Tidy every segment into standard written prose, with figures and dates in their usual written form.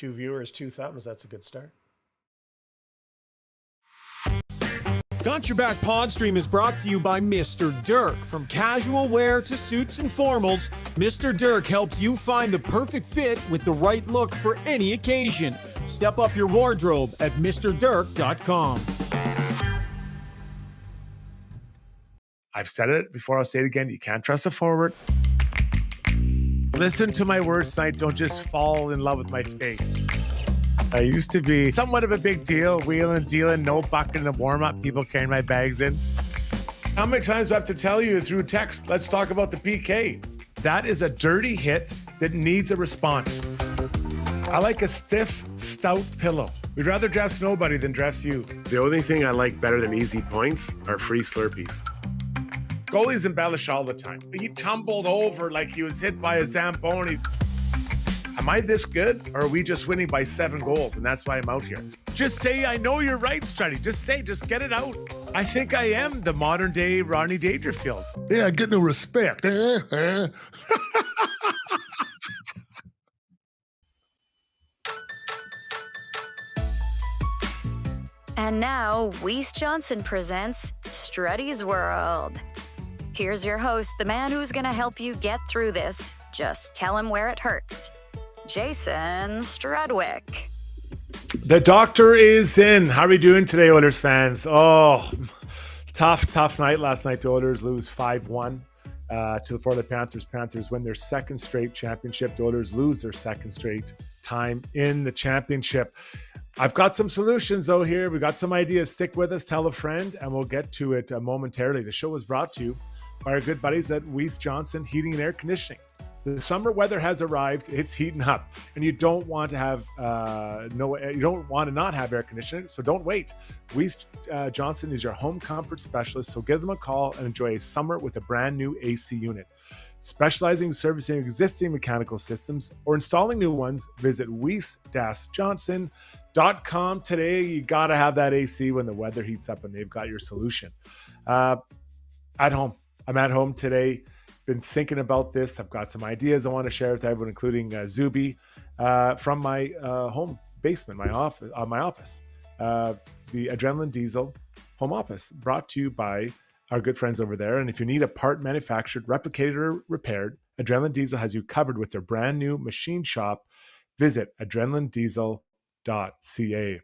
2 viewers, 2 thumbs. That's a good start. Got Your Back Pod Stream is brought to you by Mr. Dirk. From casual wear to suits and formals, Mr. Dirk helps you find the perfect fit with the right look for any occasion. Step up your wardrobe at MrDirk.com. I've said it before, I'll say it again. You can't trust a forward. Listen to my words tonight. Don't just fall in love with my face. I used to be somewhat of a big deal, wheeling, dealing, no bucket in the warm-up, people carrying my bags in. How many times do I have to tell you through text, let's talk about the PK? That is a dirty hit that needs a response. I like a stiff, stout pillow. We'd rather dress nobody than dress you. The only thing I like better than easy points are free Slurpees. Goalies embellish all the time. He tumbled over like he was hit by a Zamboni. Am I this good, or are we just winning by 7 goals, and that's why I'm out here? Just say, I know you're right, Struddy. Just get it out. I think I am the modern-day Ronnie Dangerfield. Yeah, I get no respect. And now, Weiss Johnson presents Struddy's World. Here's your host, the man who's going to help you get through this. Just tell him where it hurts. Jason Strudwick. The doctor is in. How are we doing today, Oilers fans? Oh, tough night last night. The Oilers lose 5-1 to the Florida Panthers. Panthers win their second straight championship. The Oilers lose their second straight time in the championship. I've got some solutions, though, here. We got some ideas. Stick with us, tell a friend, and we'll get to it momentarily. The show was brought to you by our good buddies at Weiss Johnson Heating and Air Conditioning. The summer weather has arrived. It's heating up, and you don't want to have you don't want to not have air conditioning. So don't wait. Weiss Johnson is your home comfort specialist. So give them a call and enjoy a summer with a brand new AC unit. Specializing in servicing existing mechanical systems or installing new ones, visit Weiss-Johnson.com today. You got to have that AC when the weather heats up, and they've got your solution. At home. I'm at home today. Been thinking about this. I've got some ideas I want to share with everyone, including Zubie from my home basement, my office, the Adrenaline Diesel home office, brought to you by our good friends over there. And if you need a part manufactured, replicated, or repaired, Adrenaline Diesel has you covered with their brand new machine shop. Visit adrenalinediesel.ca.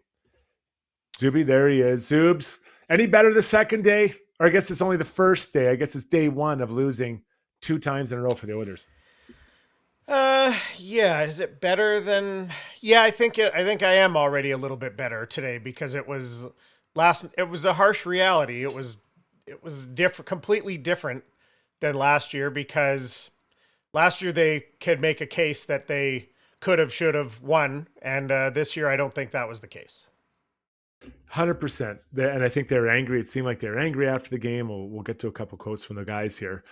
Zubie, there he is. Zubes, any better the second day? Or I guess it's only the first day. I guess it's day one of losing 2 times in a row for the Oilers. Yeah. Is it better than? Yeah, I think I am already a little bit better today because it was a harsh reality. It was different, completely different than last year, because last year they could make a case that they could have, should have won, and this year I don't think that was the case. 100%. And I think they're angry. It seemed like they're angry after the game. We'll get to a couple quotes from the guys here.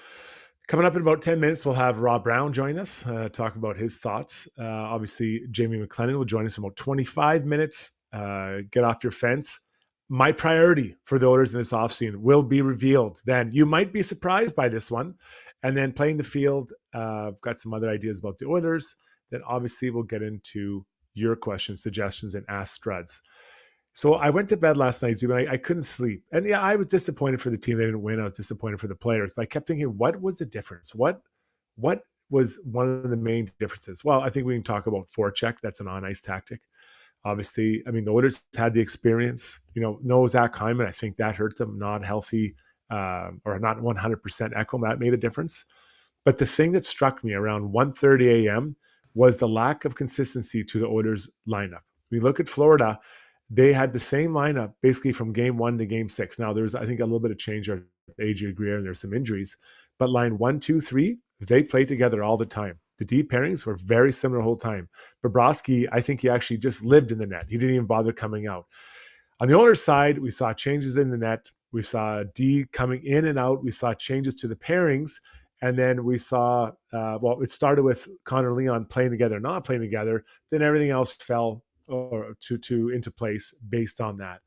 Coming up in about 10 minutes, we'll have Rob Brown join us, talk about his thoughts. Obviously, Jamie McLennan will join us in about 25 minutes. Get off your fence. My priority for the Oilers in this offseason will be revealed then. You might be surprised by this one. And then playing the field, I've got some other ideas about the Oilers. Then obviously we'll get into your questions, suggestions, and Ask Struds. So I went to bed last night, Zubie, and I couldn't sleep. And yeah, I was disappointed for the team. They didn't win. I was disappointed for the players. But I kept thinking, what was the difference? What was one of the main differences? Well, I think we can talk about forecheck. That's an on-ice tactic. Obviously, I mean, the Oilers had the experience. No Zach Hyman. I think that hurt them. Not healthy or not 100% Ekholm. That made a difference. But the thing that struck me around 1:30 a.m. was the lack of consistency to the Oilers lineup. We look at Florida. They had the same lineup basically from game 1 to game 6. Now, there's, I think, a little bit of change with AJ Greer, and there's some injuries. But line 1, 2, 3, they played together all the time. The deep pairings were very similar the whole time. Bobrovsky, I think he actually just lived in the net. He didn't even bother coming out. On the Oilers side, we saw changes in the net. We saw D coming in and out. We saw changes to the pairings. And then we saw, it started with Connor Leon playing together, not playing together. Then everything else fell into place based on that.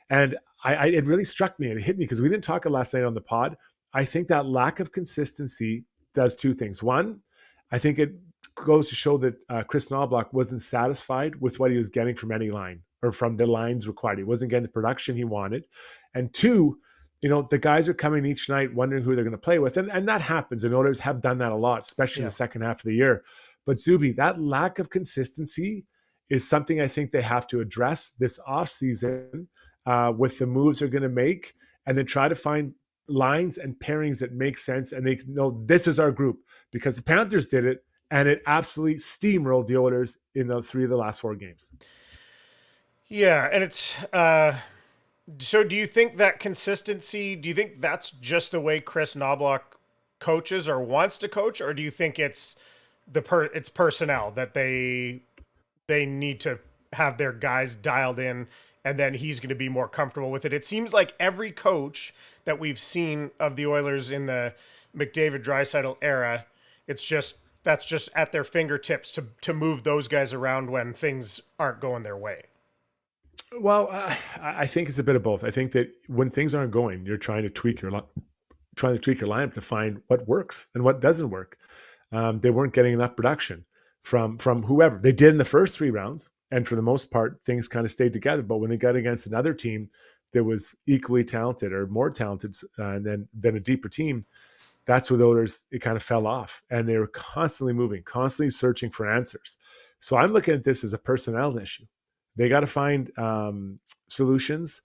And it really struck me and it hit me because we didn't talk last night on the pod. I think that lack of consistency does 2 things. One, I think it goes to show that Chris Knobloch wasn't satisfied with what he was getting from any line or from the lines required. He wasn't getting the production he wanted. And two, the guys are coming each night wondering who they're going to play with. And that happens. And Oilers have done that a lot, especially in the second half of the year. But Zubie, that lack of consistency is something I think they have to address this offseason with the moves they're going to make, and then try to find lines and pairings that make sense. And they know this is our group, because the Panthers did it, and it absolutely steamrolled the Oilers in the 3 of the last 4 games. Yeah, and it's so do you think that consistency, do you think that's just the way Chris Knobloch coaches or wants to coach, or do you think it's it's personnel that they need to have their guys dialed in, and then he's going to be more comfortable with it? It seems like every coach that we've seen of the Oilers in the McDavid Draisaitl era, that's just at their fingertips to move those guys around when things aren't going their way. Well, I think it's a bit of both. I think that when things aren't going, you're trying to tweak your lineup to find what works and what doesn't work. They weren't getting enough production from whoever. They did in the first 3 rounds, and for the most part, things kind of stayed together. But when they got against another team that was equally talented or more talented than a deeper team, that's where the Oilers, it kind of fell off, and they were constantly moving, constantly searching for answers. So I'm looking at this as a personnel issue. They got to find solutions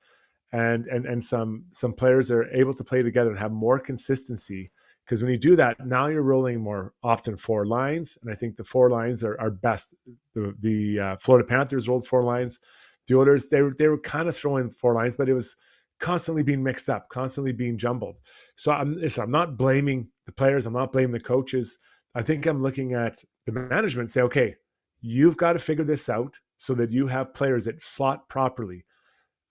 and some players are able to play together and have more consistency. Because when you do that, now you're rolling more often 4 lines, and I think the 4 lines are best. The Florida Panthers rolled 4 lines. The Oilers, they were kind of throwing 4 lines, but it was constantly being mixed up, constantly being jumbled. So I'm not blaming the players. I'm not blaming the coaches. I think I'm looking at the management and say, okay, you've got to figure this out so that you have players that slot properly.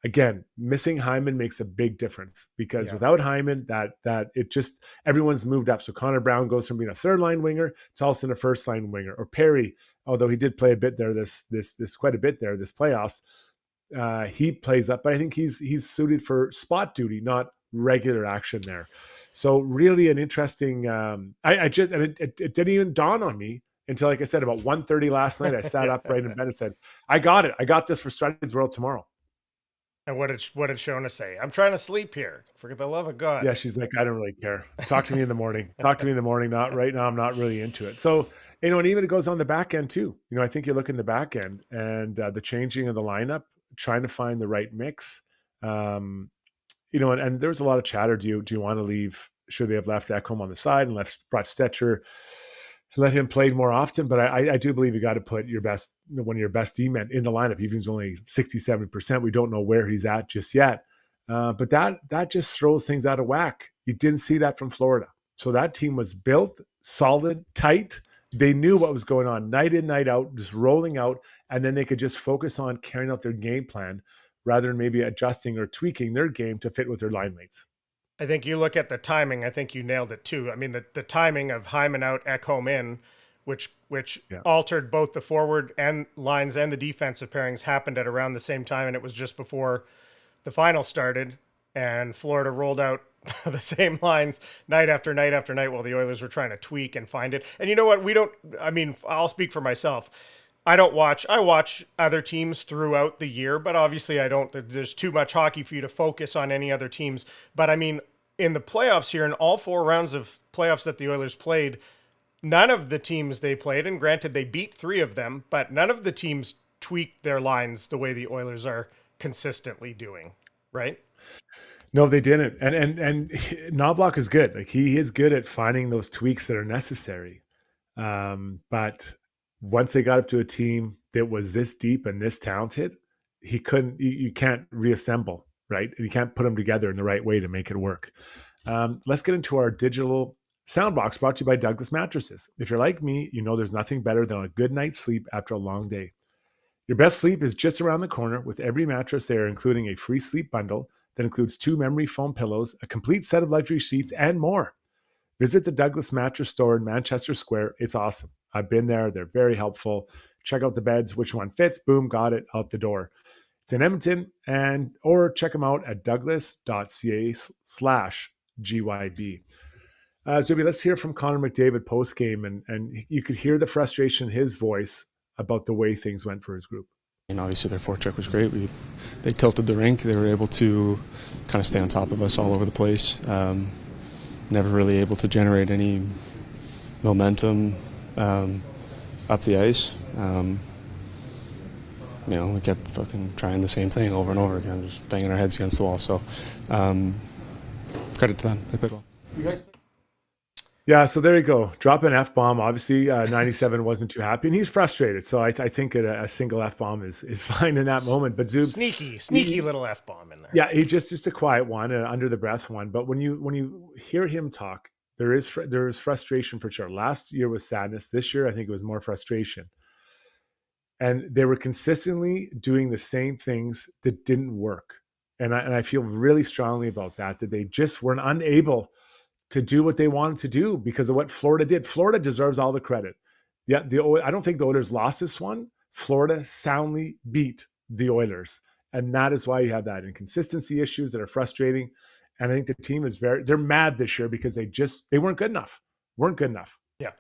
Again, missing Hyman makes a big difference, because without Hyman, that it just, everyone's moved up. So Connor Brown goes from being a 3rd-line winger to also a 1st-line winger. Or Perry, although he did play a bit there this quite a bit there this playoffs, he plays up, but I think he's suited for spot duty, not regular action there. So really an interesting. It didn't even dawn on me until, like I said, about 1:30 last night. I sat up right in bed and said, "I got it. I got this for Strudwick's World tomorrow." And what did Shona say? I'm trying to sleep here. For the love of God. Yeah, she's like, I don't really care. Talk to me in the morning. Talk to me in the morning. Not right now. I'm not really into it. So, and even it goes on the back end too. I think you look in the back end and the changing of the lineup, trying to find the right mix. And there's a lot of chatter. Do you want to leave? Should they have left Ekholm on the side and brought Stetcher, let him play more often? But I do believe you got to put one of your best D-men in the lineup. Even if he's only 60-70%. We don't know where he's at just yet. But that just throws things out of whack. You didn't see that from Florida. So that team was built, solid, tight. They knew what was going on night in, night out, just rolling out, and then they could just focus on carrying out their game plan rather than maybe adjusting or tweaking their game to fit with their line mates. I think you look at the timing. I think you nailed it too. I mean, the timing of Hyman out, Ekholm in, which altered both the forward and lines and the defensive pairings, happened at around the same time, and it was just before the final started, and Florida rolled out the same lines night after night after night while the Oilers were trying to tweak and find it. And you know what? I'll speak for myself. I watch other teams throughout the year, but obviously there's too much hockey for you to focus on any other teams. But I mean, in the playoffs here, in all 4 rounds of playoffs that the Oilers played, none of the teams they played, and granted they beat 3 of them, but none of the teams tweaked their lines the way the Oilers are consistently doing, right? No, they didn't. And Knobloch is good. Like, he is good at finding those tweaks that are necessary. But once they got up to a team that was this deep and this talented, you can't reassemble, right? You can't put them together in the right way to make it work. Let's get into our digital soundbox, brought to you by Douglas Mattresses. If you're like me, there's nothing better than a good night's sleep after a long day. Your best sleep is just around the corner. With every mattress, they are including a free sleep bundle that includes 2 memory foam pillows, a complete set of luxury sheets, and more. Visit the Douglas Mattress Store in Manchester Square. It's awesome. I've been there. They're very helpful. Check out the beds. Which one fits? Boom, got it, out the door. It's in Edmonton, or check them out at douglas.ca/GYB. Zubie, let's hear from Connor McDavid post game, and you could hear the frustration in his voice about the way things went for his group. And obviously their forecheck was great. They tilted the rink. They were able to kind of stay on top of us all over the place. Never really able to generate any momentum up the ice. We kept fucking trying the same thing over and over again, just banging our heads against the wall. So credit to them. They played well. You guys? Yeah, so there you go. Drop an F-bomb. Obviously, 97 wasn't too happy, and he's frustrated. So I think a single F-bomb is fine in that moment. But Zubes, sneaky little F-bomb in there. Yeah, he just a quiet one, an under the breath one. But when you hear him talk, there is frustration for sure. Last year was sadness. This year, I think it was more frustration. And they were consistently doing the same things that didn't work. And I feel really strongly about that they just weren't unable to do what they wanted to do because of what Florida did. Florida deserves all the credit. Yeah, I don't think the Oilers lost this one. Florida soundly beat the Oilers. And that is why you have that inconsistency issues that are frustrating. And I think the team is they're mad this year because they weren't good enough. Yeah.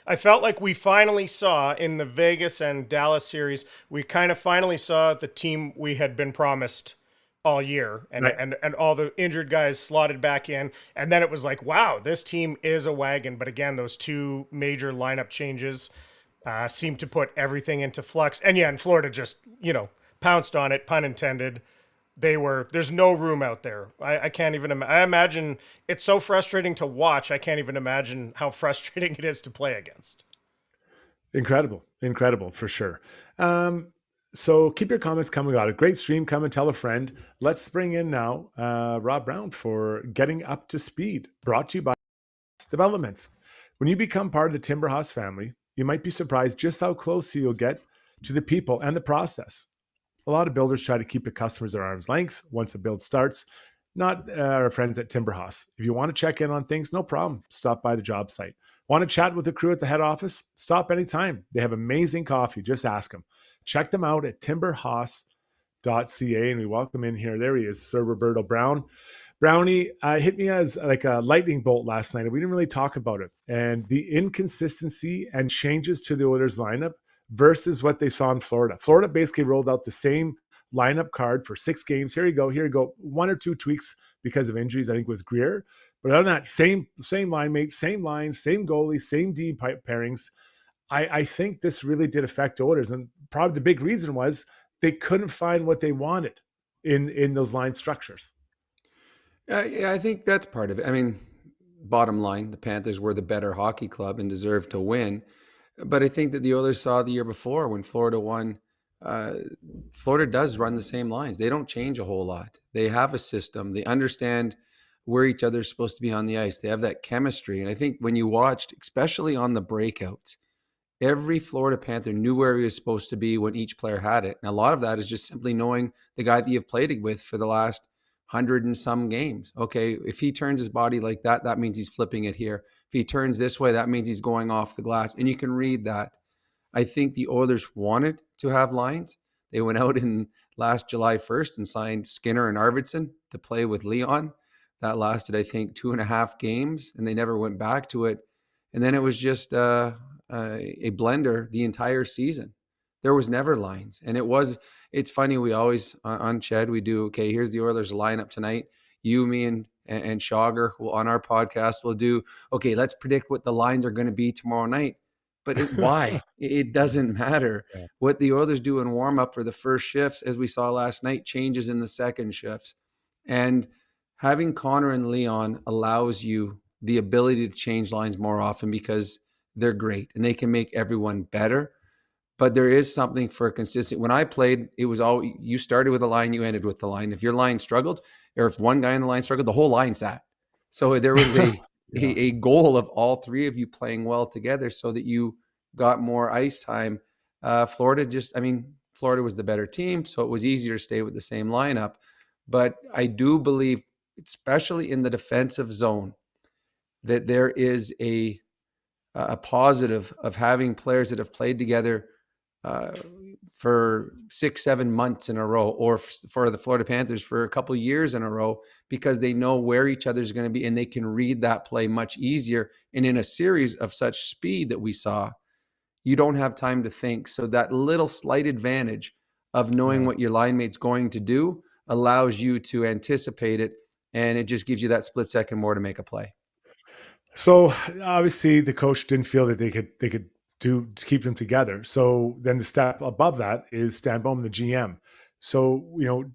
I felt like we finally saw in the Vegas and Dallas series, we kind of finally saw the team we had been promised all year, and right. and all the injured guys slotted back in, and then it was like, wow, this team is a wagon. But again, those two major lineup changes seemed to put everything into flux. And Florida just pounced on it, pun intended. There's no room out there. I can't even I imagine it's so frustrating to watch. I can't even imagine how frustrating it is to play against. Incredible for sure. So keep your comments coming. Got a great stream. Come and tell a friend. Let's bring in now Rob Brown for Getting Up to Speed, brought to you by Developments. When you become part of the Timberhouse family, you might be surprised just how close you'll get to the people and the process. A lot of builders try to keep the customers at arm's length once a build starts, not our friends at Timberhouse. If you want to check in on things, no problem. Stop by the job site. Want to chat with the crew at the head office? Stop anytime. They have amazing coffee. Just ask them. Check them out at timberhouse.ca, and we welcome in here. There he is, Sir Roberto Brown. Brownie hit me as like a lightning bolt last night, and we didn't really talk about it. And the inconsistency and changes to the Oilers lineup versus what they saw in Florida. Florida basically rolled out the same lineup card for 6 games. Here you go. 1 or 2 tweaks because of injuries, I think, with Greer. But other than that, same line mates, same line, same goalie, same D pairings. I think this really did affect Oilers. And probably the big reason was they couldn't find what they wanted in those line structures. Yeah, I think that's part of it. I mean, bottom line, the Panthers were the better hockey club and deserved to win. But I think that the Oilers saw the year before when Florida won, Florida does run the same lines. They don't change a whole lot. They have a system. They understand where each other's supposed to be on the ice. They have that chemistry. And I think when you watched, especially on the breakouts, every Florida Panther knew where he was supposed to be when each player had it. And a lot of that is just simply knowing the guy that you've played with for the last 100 and some games. Okay, if he turns his body like that, that means he's flipping it here. If he turns this way, that means he's going off the glass. And you can read that. I think the Oilers wanted to have lines. They went out in last July 1st and signed Skinner and Arvidsson to play with Leon. That lasted, I think, 2.5 games, and they never went back to it. And then it was just a blender the entire season. There was never lines. And it's funny, we always, on Ched, we do, okay, here's the Oilers lineup tonight. You, me, and Schauger on our podcast will do, okay, let's predict what the lines are going to be tomorrow night. But why? It doesn't matter. Yeah. What the Oilers do in warm-up for the first shifts, as we saw last night, changes in the second shifts. And having Connor and Leon allows you the ability to change lines more often because they're great and they can make everyone better. But there is something for consistent. When I played, it was all, you started with a line, you ended with the line. If your line struggled, or if one guy in the line struggled, the whole line sat. So there was a goal of all three of you playing well together so that you got more ice time. Florida was the better team, so it was easier to stay with the same lineup. But I do believe, especially in the defensive zone, that there is a positive of having players that have played together for 6-7 months in a row, or for the Florida Panthers for a couple of years in a row, because they know where each other's going to be and they can read that play much easier. And in a series of such speed that we saw, you don't have time to think. So that little slight advantage of knowing what your line mate's going to do allows you to anticipate it, and it just gives you that split second more to make a play. So obviously the coach didn't feel that they could do to keep them together. So then the step above that is Stan Bowman, the GM. So,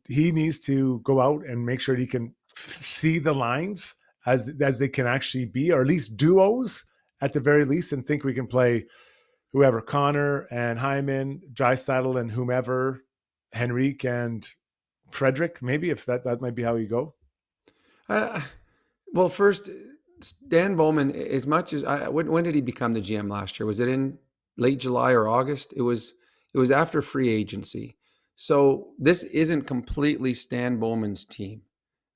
he needs to go out and make sure he can see the lines as they can actually be, or at least duos at the very least, and think we can play whoever, Connor and Hyman, Draisaitl and whomever, Henrique and Frederick, maybe, if that might be how you go. Well, first, Stan Bowman, as much as when did he become the GM last year? Was it in late July or August? It was after free agency. So this isn't completely Stan Bowman's team.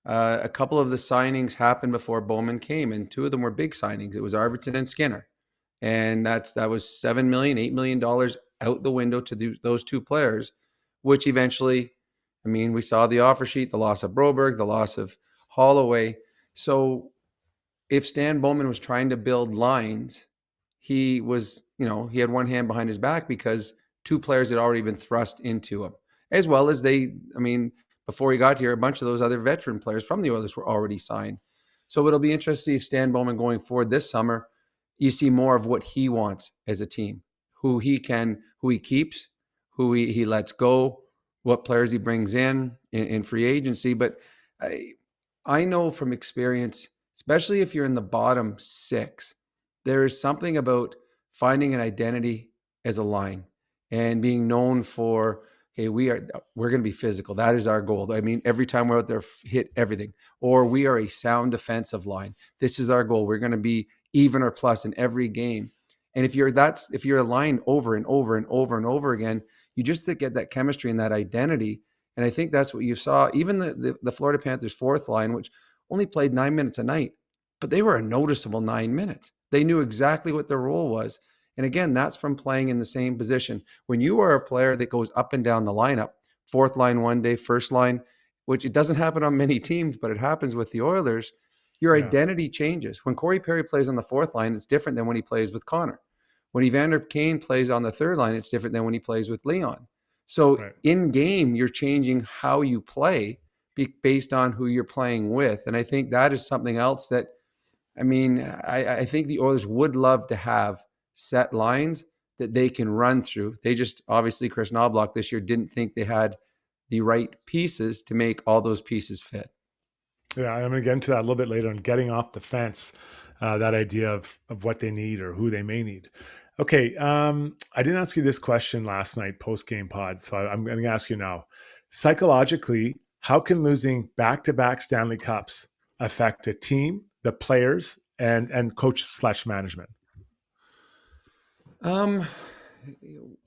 A couple of the signings happened before Bowman came, and two of them were big signings. It was Arvidsson and Skinner. And that was $7 million, $8 million out the window to those two players, which eventually, we saw the offer sheet, the loss of Broberg, the loss of Holloway. So if Stan Bowman was trying to build lines, he was, he had one hand behind his back because two players had already been thrust into him, as well as before he got here, a bunch of those other veteran players from the Oilers were already signed. So it'll be interesting to see if Stan Bowman going forward this summer, you see more of what he wants as a team, who he keeps, who he lets go, what players he brings in free agency. But I know from experience, especially if you're in the bottom six, there is something about finding an identity as a line and being known for, okay, we're going to be physical. That is our goal. Every time we're out there, hit everything. Or we are a sound defensive line. This is our goal. We're going to be even or plus in every game. And if you're a line over and over and over and over again, you just get that chemistry and that identity. And I think that's what you saw. Even the Florida Panthers fourth line, which only played 9 minutes a night, but they were a noticeable 9 minutes. They knew exactly what their role was. And again, that's from playing in the same position. When you are a player that goes up and down the lineup, fourth line one day, first line, which it doesn't happen on many teams, but it happens with the Oilers, your identity changes. When Corey Perry plays on the fourth line, it's different than when he plays with Connor. When Evander Kane plays on the third line, it's different than when he plays with Leon. So in game, you're changing how you play based on who you're playing with. And I think that is something else that, I think the Oilers would love to have set lines that they can run through. They just, obviously, Chris Knobloch this year didn't think they had the right pieces to make all those pieces fit. Yeah, I'm going to get into that a little bit later on getting off the fence, that idea of what they need or who they may need. Okay, I didn't ask you this question last night, post-game pod, so I'm going to ask you now. Psychologically, how can losing back-to-back Stanley Cups affect a team, the players, and coach/management? Well,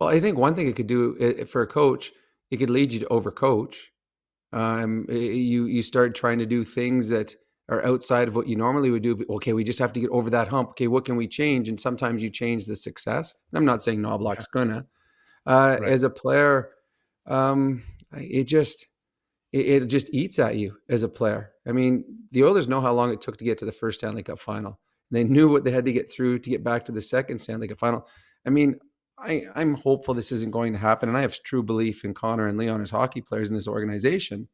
I think one thing it could do for a coach, it could lead you to overcoach. You start trying to do things that are outside of what you normally would do. Okay, we just have to get over that hump. Okay, what can we change? And sometimes you change the success. And I'm not saying Knobloch's gonna. As a player, it just eats at you as a player. The Oilers know how long it took to get to the first Stanley Cup Final. They knew what they had to get through to get back to the second Stanley Cup Final. I'm hopeful this isn't going to happen, and I have true belief in Connor and Leon as hockey players in this organization.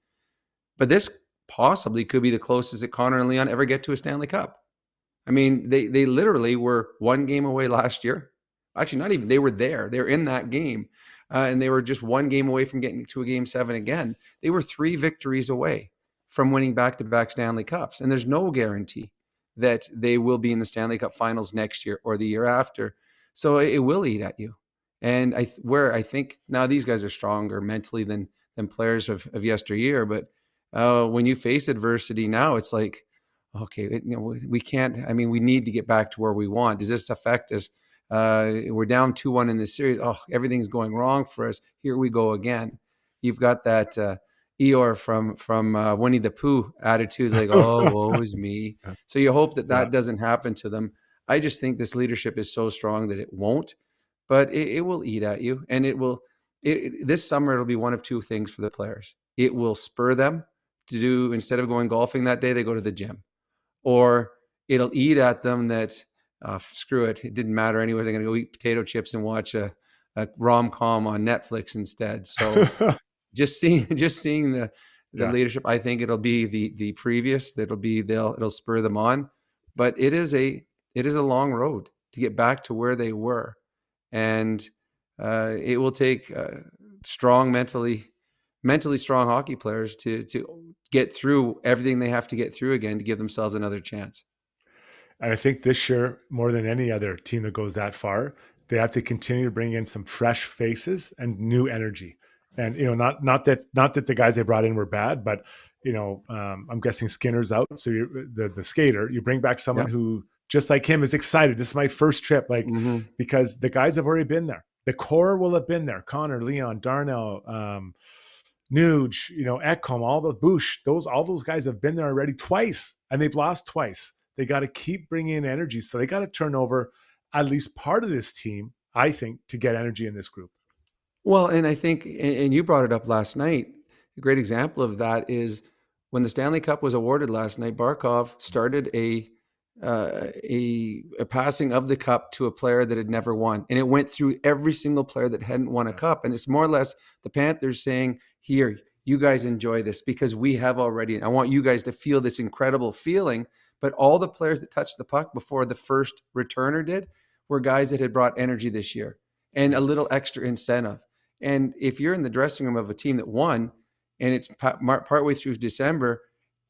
But this possibly could be the closest that Connor and Leon ever get to a Stanley Cup. They literally were one game away last year. Actually, not even. They were there. They were in that game, and they were just one game away from getting to a Game 7 again. They were 3 victories away from winning back-to-back Stanley Cups, and there's no guarantee that they will be in the Stanley Cup Finals next year or the year after. So it will eat at you. And I think now these guys are stronger mentally than players of yesteryear. But when you face adversity now, it's like, okay, we can't. We need to get back to where we want. Does this affect us? We're down 2-1 in this series. Oh, everything's going wrong for us. Here we go again. You've got that Eeyore from Winnie the Pooh attitude, like, oh, woe is me. So you hope that doesn't happen to them. I just think this leadership is so strong that it won't, but it will eat at you, and it will. this summer, it'll be one of two things for the players. It will spur them to do, instead of going golfing that day, they go to the gym. Or it'll eat at them that, screw it, it didn't matter anyways. I'm going to go eat potato chips and watch a rom-com on Netflix instead. So just seeing the leadership, I think it'll be the previous it'll spur them on. But it is a long road to get back to where they were. And it will take strong, mentally strong hockey players to get through everything they have to get through again to give themselves another chance. And I think this year, more than any other team that goes that far, they have to continue to bring in some fresh faces and new energy. And, not that the guys they brought in were bad, but, I'm guessing Skinner's out. So the skater, you bring back someone who, just like him, is excited. This is my first trip, because the guys have already been there. The core will have been there. Connor, Leon, Darnell, Nuge, Ekholm, all the Bush, all those guys have been there already twice, and they've lost twice. They got to keep bringing in energy. So they got to turn over at least part of this team, I think, to get energy in this group. Well, and I think, and you brought it up last night, a great example of that is when the Stanley Cup was awarded last night, Barkov started a passing of the cup to a player that had never won. And it went through every single player that hadn't won a cup. And it's more or less the Panthers saying, here, you guys enjoy this because we have already, I want you guys to feel this incredible feeling. But all the players that touched the puck before the first returner did were guys that had brought energy this year and a little extra incentive. And if you're in the dressing room of a team that won and it's partway through December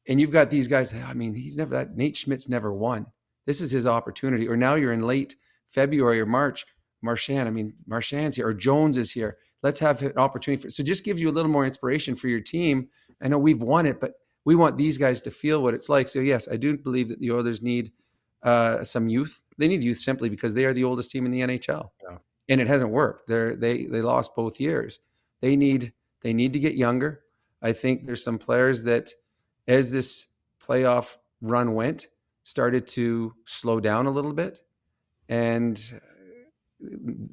and you've got these guys, Nate Schmidt's never won. This is his opportunity. Or now you're in late February or March, Marchand's here or Jones is here. Let's have an opportunity. So just gives you a little more inspiration for your team. I know we've won it, but we want these guys to feel what it's like. So yes, I do believe that the Oilers need some youth. They need youth simply because they are the oldest team in the NHL, and it hasn't worked. They lost both years. They need to get younger. I think there's some players that, as this playoff run went, started to slow down a little bit, and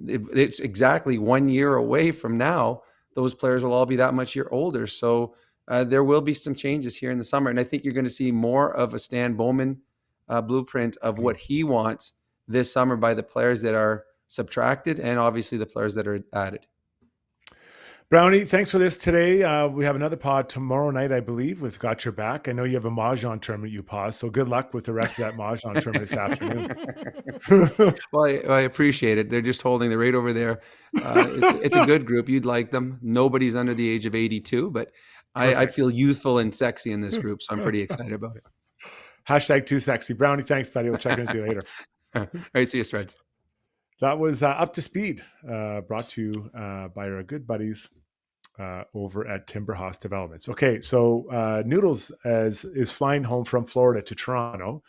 it's exactly 1 year away from now. Those players will all be that much year older. So there will be some changes here in the summer. And I think you're going to see more of a Stan Bowman blueprint of what he wants this summer by the players that are subtracted and obviously the players that are added. Brownie, thanks for this today. We have another pod tomorrow night, I believe, with Got Your Back. I know you have a Mahjong tournament you paused, so good luck with the rest of that Mahjong tournament this afternoon. Well, I appreciate it. They're just holding the right over there. It's a good group. You'd like them. Nobody's under the age of 82, but I feel youthful and sexy in this group, so I'm pretty excited about it. #TooSexy. Brownie, thanks, buddy. We'll check in with you later. All right, see you, Struds. That was Up to Speed, brought to you by our good buddies over at Timber House Developments. Okay, so Noodles is flying home from Florida to Toronto,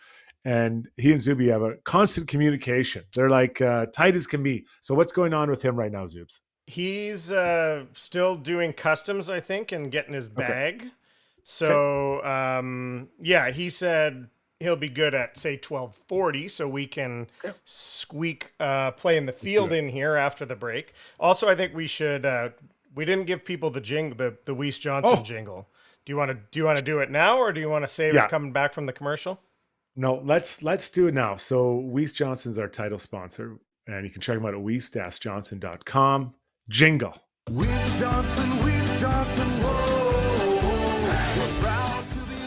and he and Zubie have a constant communication. They're like tight as can be. So what's going on with him right now, Zubes? He's still doing customs, I think, and getting his bag. Okay. So, he said he'll be good at, say, 12:40, so we can squeak play in the field in here after the break. Also, I think we should. We didn't give people the jingle, the Weiss Johnson jingle. Do you want to do it now, or do you want to save it coming back from the commercial? No, let's do it now. So Weiss Johnson's our title sponsor, and you can check them out at weiss-johnson.com. Jingle. Weiss Johnson, whoa.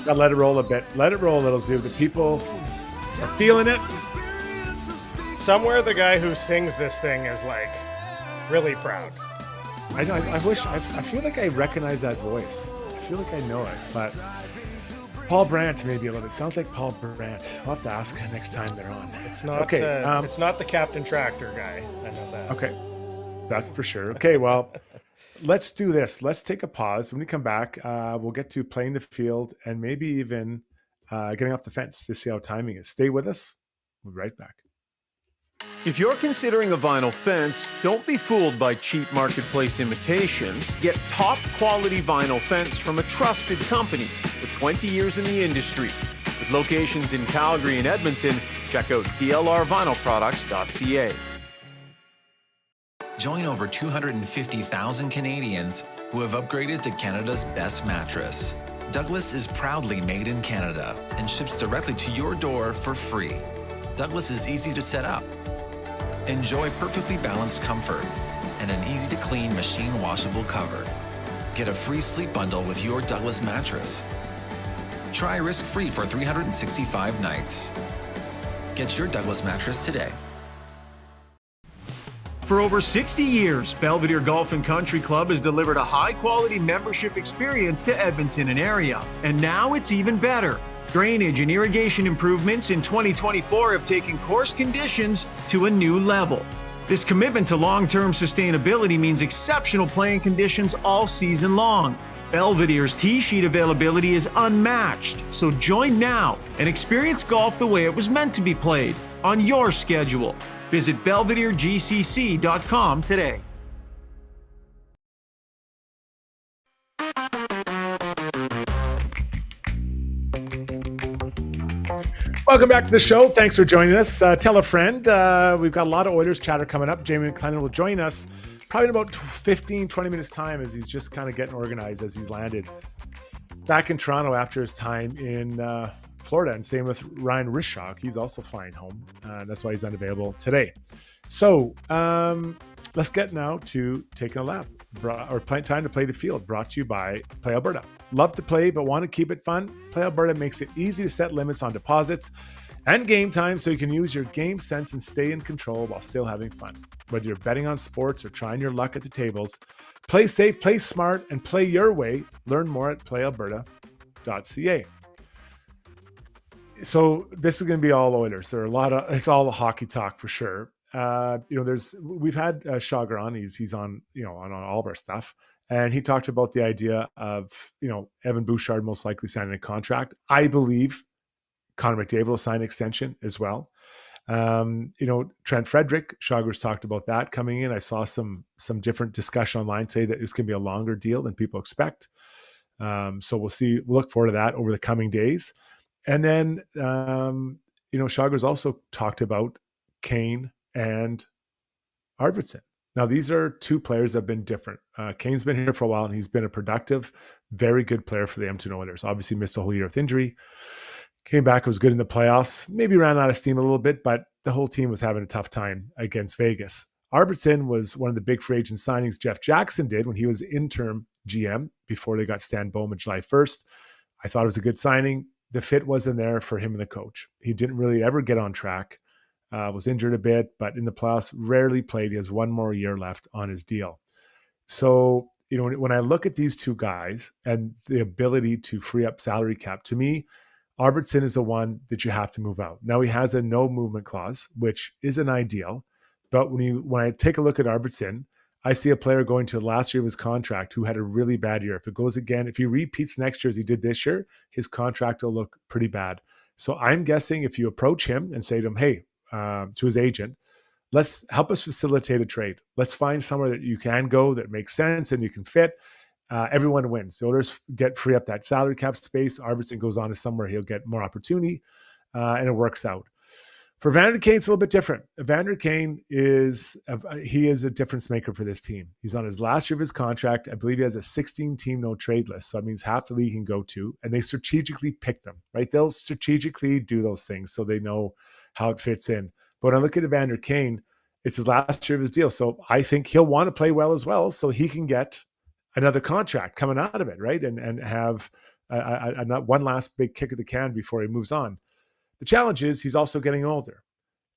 Gotta let it roll a bit. Let it roll a little, Zube. The people are feeling it. Somewhere the guy who sings this thing is like really proud. I know. I feel like I recognize that voice. I feel like I know it, but Paul Brandt maybe a little bit. Sounds like Paul Brandt. I'll have to ask next time they're on. It's not. Okay. It's not the Captain Tractor guy. I know that. Okay. That's for sure. Okay, well, let's do this. Let's take a pause. When we come back, we'll get to playing the field and maybe even getting off the fence to see how timing is. Stay with us. We'll be right back. If you're considering a vinyl fence, don't be fooled by cheap marketplace imitations. Get top quality vinyl fence from a trusted company with 20 years in the industry. With locations in Calgary and Edmonton, check out dlrvinylproducts.ca. Join over 250,000 Canadians who have upgraded to Canada's best mattress. Douglas is proudly made in Canada and ships directly to your door for free. Douglas is easy to set up. Enjoy perfectly balanced comfort and an easy-to-clean machine washable cover. Get a free sleep bundle with your Douglas mattress. Try risk-free for 365 nights. Get your Douglas mattress today. For over 60 years, Belvedere Golf and Country Club has delivered a high-quality membership experience to Edmonton and area. And now it's even better. Drainage and irrigation improvements in 2024 have taken course conditions to a new level. This commitment to long-term sustainability means exceptional playing conditions all season long. Belvedere's tee sheet availability is unmatched, so join now and experience golf the way it was meant to be played, on your schedule. Visit belvederegcc.com today. Welcome back to the show. Thanks for joining us. Tell a friend. We've got a lot of Oilers chatter coming up. Jamie McLennan will join us probably in about 15, 20 minutes time as he's just kind of getting organized as he's landed back in Toronto after his time in Florida. And same with Ryan Rishock. He's also flying home. That's why he's unavailable today. So let's get now to taking a lap time to play the field, brought to you by Play Alberta. Love to play, but want to keep it fun? Play Alberta makes it easy to set limits on deposits and game time so you can use your game sense and stay in control while still having fun. Whether you're betting on sports or trying your luck at the tables, play safe, play smart, and play your way. Learn more at playalberta.ca. So this is going to be all Oilers. It's all the hockey talk for sure. We've had Shagar on. He's on, on all of our stuff. And he talked about the idea of, Evan Bouchard most likely signing a contract. I believe Connor McDavid will sign an extension as well. Trent Frederick, Shagar's talked about that coming in. I saw some different discussion online today that it's going to be a longer deal than people expect. So we'll see. We'll look forward to that over the coming days. And then, Shagar's also talked about Kane and Arvidsson. Now, these are two players that have been different. Kane's been here for a while, and he's been a productive, very good player for the Edmonton Oilers. Obviously missed a whole year with injury. Came back, was good in the playoffs. Maybe ran out of steam a little bit, but the whole team was having a tough time against Vegas. Arvidsson was one of the big free agent signings Jeff Jackson did when he was interim GM before they got Stan Bowman July 1st. I thought it was a good signing. The fit wasn't there for him and the coach. He didn't really ever get on track. Was injured a bit, but in the playoffs, rarely played. He has one more year left on his deal. So, when I look at these two guys and the ability to free up salary cap, to me, Arvidsson is the one that you have to move out. Now, he has a no movement clause, which isn't ideal. But when I take a look at Arvidsson, I see a player going to the last year of his contract who had a really bad year. If he repeats next year as he did this year, his contract will look pretty bad. So I'm guessing if you approach him and say to him, hey, to his agent, let's help us facilitate a trade. Let's find somewhere that you can go that makes sense and you can fit. Everyone wins. The Oilers free up that salary cap space. Arvidsson goes on to somewhere he'll get more opportunity, and it works out. For Vander Kane, it's a little bit different. Vander Kane is a difference maker for this team. He's on his last year of his contract. I believe he has a 16-team no trade list. So that means half the league can go to, and they strategically pick them, right? They'll strategically do those things so they know how it fits in. But when I look at Vander Kane, it's his last year of his deal. So I think he'll want to play well as well so he can get another contract coming out of it, right? And have one last big kick of the can before he moves on. The challenge is he's also getting older.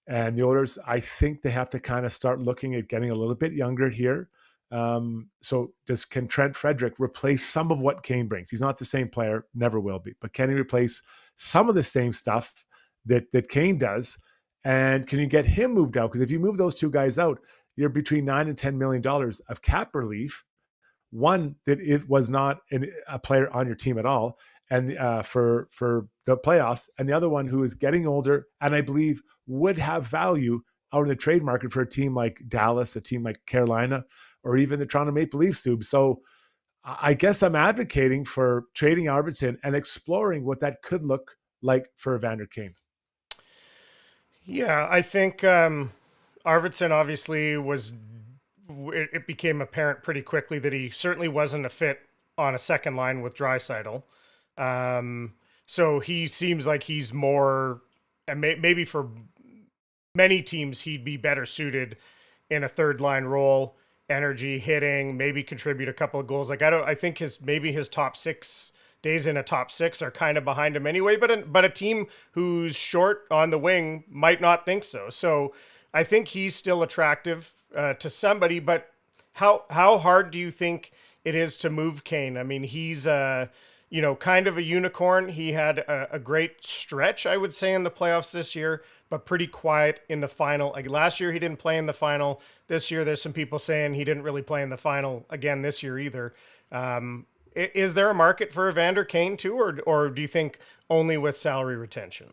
And the Oilers, I think they have to kind of start looking at getting a little bit younger here. So can Trent Frederick replace some of what Kane brings? He's not the same player, never will be. But can he replace some of the same stuff that Kane does? And can you get him moved out? Because if you move those two guys out, you're between $9 and $10 million of cap relief. One, that it was not a player on your team at all, and for the playoffs, and the other one who is getting older and I believe would have value out in the trade market for a team like Dallas, a team like Carolina, or even the Toronto Maple Leafs. So I guess I'm advocating for trading Arvidsson and exploring what that could look like for Evander Kane. Yeah, I think Arvidsson obviously was it became apparent pretty quickly that he certainly wasn't a fit on a second line with Draisaitl. So he seems like he's more, and maybe for many teams, he'd be better suited in a third line role, energy, hitting, maybe contribute a couple of goals. Like I think his top 6 days in a top 6 are kind of behind him anyway, but a team who's short on the wing might not think so. So I think he's still attractive to somebody, but how hard do you think it is to move Kane? I mean, he's kind of a unicorn. He had a great stretch, I would say, in the playoffs this year, but pretty quiet in the final. Like last year, he didn't play in the final. This year, there's some people saying he didn't really play in the final again this year either. Is there a market for Evander Kane too, or do you think only with salary retention?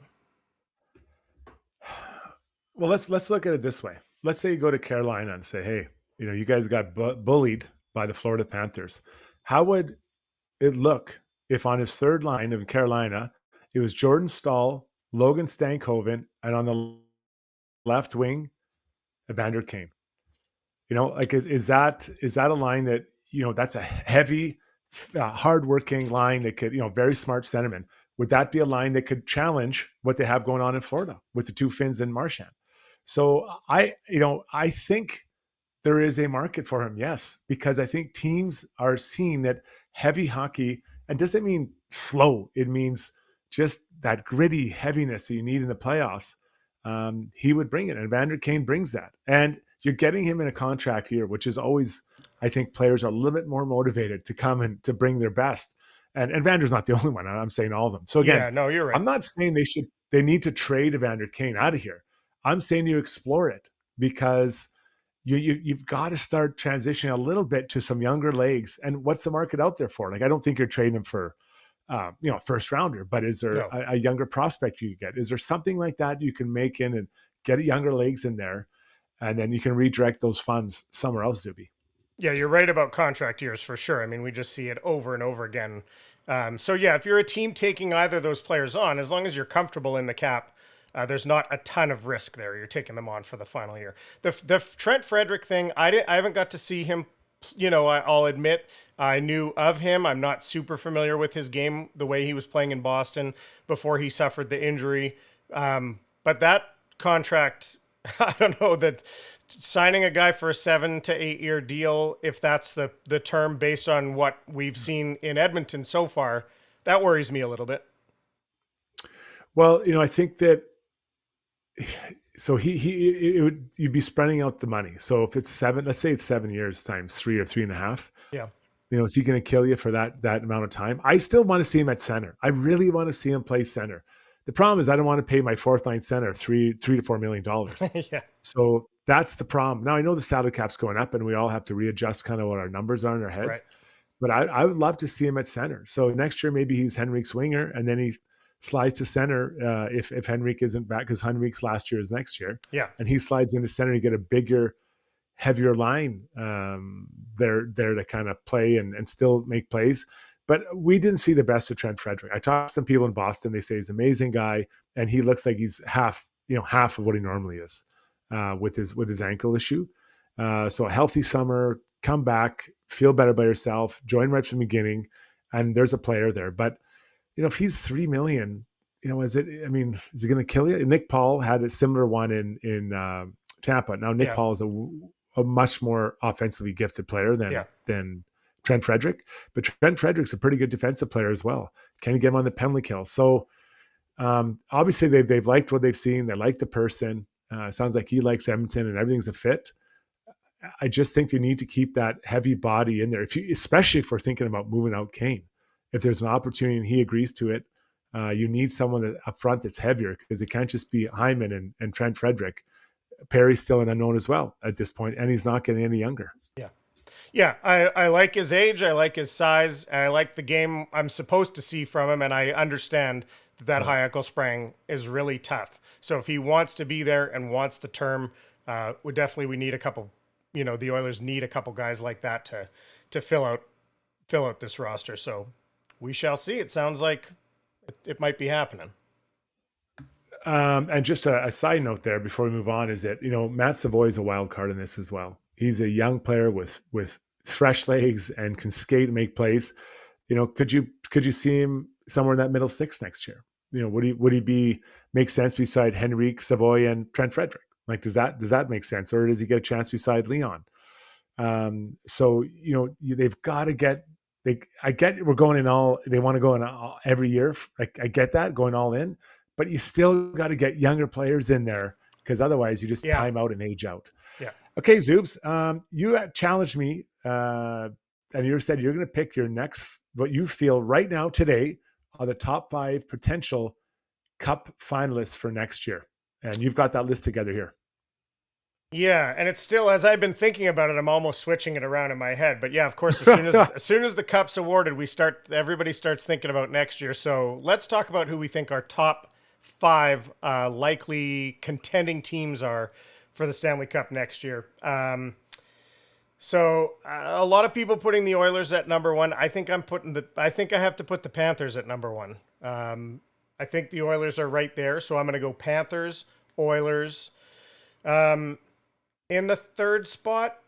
Well, let's look at it this way. Let's say you go to Carolina and say, hey, you guys got bullied by the Florida Panthers. How would it look if on his third line of Carolina, it was Jordan Staal, Logan Stankoven, and on the left wing, Evander Kane? Is that a line that, that's a heavy, hardworking line that could, very smart centerman. Would that be a line that could challenge what they have going on in Florida with the two Finns and Marchand? So I think there is a market for him, yes, because I think teams are seeing that heavy hockey, and doesn't mean slow. It means just that gritty heaviness that you need in the playoffs. He would bring it, and Evander Kane brings that. And you're getting him in a contract here, which is always, I think players are a little bit more motivated to come and to bring their best. And Evander's not the only one. I'm saying all of them. So again, yeah, no, you're right. I'm not saying they need to trade Evander Kane out of here. I'm saying you explore it, because you've got to start transitioning a little bit to some younger legs. And what's the market out there for? Like, I don't think you're trading him for, first rounder, but is there a younger prospect you get? Is there something like that you can make in and get younger legs in there, and then you can redirect those funds somewhere else, Zubie? Yeah, you're right about contract years for sure. I mean, we just see it over and over again. So yeah, if you're a team taking either of those players on, as long as you're comfortable in the cap, there's not a ton of risk there. You're taking them on for the final year. The Trent Frederick thing, I haven't got to see him. I'll admit I knew of him. I'm not super familiar with his game, the way he was playing in Boston before he suffered the injury. But that contract, I don't know, that signing a guy for a 7 to 8 year deal, if that's the term based on what we've seen in Edmonton so far, that worries me a little bit. Well, I think that, so you'd be spreading out the money. So if it's let's say it's 7 years times 3 or 3.5. Yeah. Is he going to kill you for that amount of time? I still want to see him at center. I really want to see him play center. The problem is I don't want to pay my fourth line center $3 to $4 million. Yeah. So that's the problem. Now I know the salary cap's going up, and we all have to readjust kind of what our numbers are in our heads. Right. But I would love to see him at center. So next year maybe he's Henrik's winger, and then he slides to center if Henrik isn't back, because Henrik's last year is next year. Yeah. And he slides into center. You get a bigger, heavier line there to kind of play and still make plays. But we didn't see the best of Trent Frederick. I talked to some people in Boston. They say he's an amazing guy, and he looks like he's half of what he normally is with his ankle issue. So a healthy summer, come back, feel better by yourself, join right from the beginning, and there's a player there. But if he's $3 million, is it going to kill you? Nick Paul had a similar one in Tampa. Now Nick Paul is a much more offensively gifted player than Trent Frederick, but Trent Frederick's a pretty good defensive player as well. Can you get him on the penalty kill? So obviously they've liked what they've seen. They like the person. Sounds like he likes Edmonton, and everything's a fit. I just think you need to keep that heavy body in there, especially if we're thinking about moving out Kane. If there's an opportunity and he agrees to it, you need someone up front that's heavier, because it can't just be Hyman and Trent Frederick. Perry's still an unknown as well at this point, and he's not getting any younger. Yeah, I like his age, I like his size, and I like the game I'm supposed to see from him, and I understand that high ankle sprain is really tough. So if he wants to be there and wants the term, we need a couple, the Oilers need a couple guys like that to fill out this roster. So we shall see. It sounds like it might be happening. And just a side note there before we move on is that, Matt Savoy is a wild card in this as well. He's a young player with fresh legs and can skate and make plays. Could you see him somewhere in that middle six next year? Would he make sense beside Henrique, Savoy, and Trent Frederick? Like, does that make sense, or does he get a chance beside Leon? So they've got to get. I get we're going in all. They want to go in all, every year. I get that, going all in, but you still got to get younger players in there, because otherwise you just time out and age out. Yeah. Okay, Zoobs, you challenged me, and you said you're going to pick your next, what you feel right now today are the top 5 potential Cup finalists for next year, and you've got that list together here. Yeah, and it's still, as I've been thinking about it, I'm almost switching it around in my head. But yeah, of course, as soon as the cup's awarded, everybody starts thinking about next year. So let's talk about who we think our top 5 likely contending teams are for the Stanley Cup next year. So a lot of people putting the Oilers at number 1. I think I have to put the Panthers at number 1. I think the Oilers are right there, so I'm going to go Panthers, Oilers. In the third spot,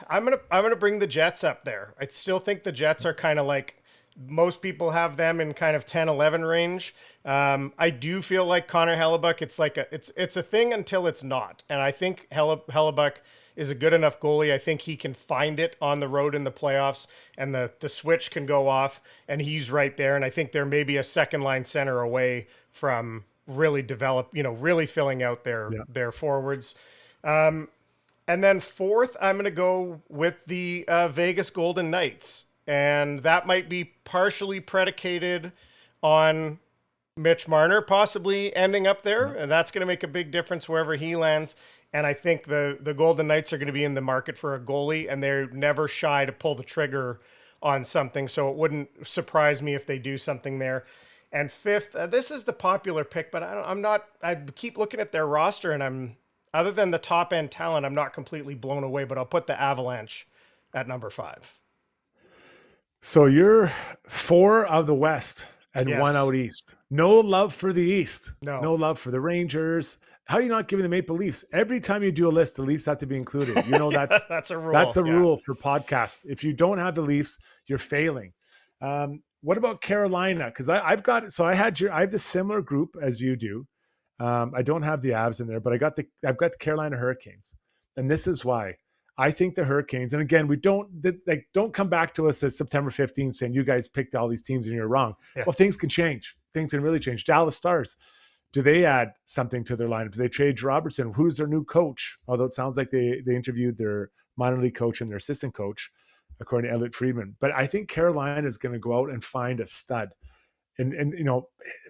I'm gonna bring the Jets up there. I still think the Jets are kind of like, most people have them in kind of 10-11 range. I do feel like Connor Hellebuck, it's a thing until it's not. And I think Hellebuck is a good enough goalie. I think he can find it on the road in the playoffs, and the switch can go off, and he's right there. And I think they're maybe a second line center away from really really filling out their forwards. And then fourth, I'm going to go with the Vegas Golden Knights. And that might be partially predicated on Mitch Marner possibly ending up there. And that's going to make a big difference wherever he lands. And I think the Golden Knights are going to be in the market for a goalie, and they're never shy to pull the trigger on something. So it wouldn't surprise me if they do something there. And fifth, this is the popular pick, but I keep looking at their roster, and other than the top end talent, I'm not completely blown away, but I'll put the Avalanche at number 5. So you're 4 of the West and Yes. 1 out East. No love for the East. No love for the Rangers. How are you not giving the Maple Leafs? Every time you do a list, the Leafs have to be included. That's that's a rule. That's a rule for podcasts. If you don't have the Leafs, you're failing. What about Carolina? Because I have the similar group as you do. I don't have the Avs in there, but I've got the Carolina Hurricanes, and this is why I think the Hurricanes. And again, don't come back to us at September 15th saying you guys picked all these teams and you're wrong. Yeah. Well, things can change. Things can really change. Dallas Stars, do they add something to their lineup? Do they trade Robertson? Who's their new coach? Although it sounds like they interviewed their minor league coach and their assistant coach, according to Elliot Friedman. But I think Carolina is going to go out and find a stud. And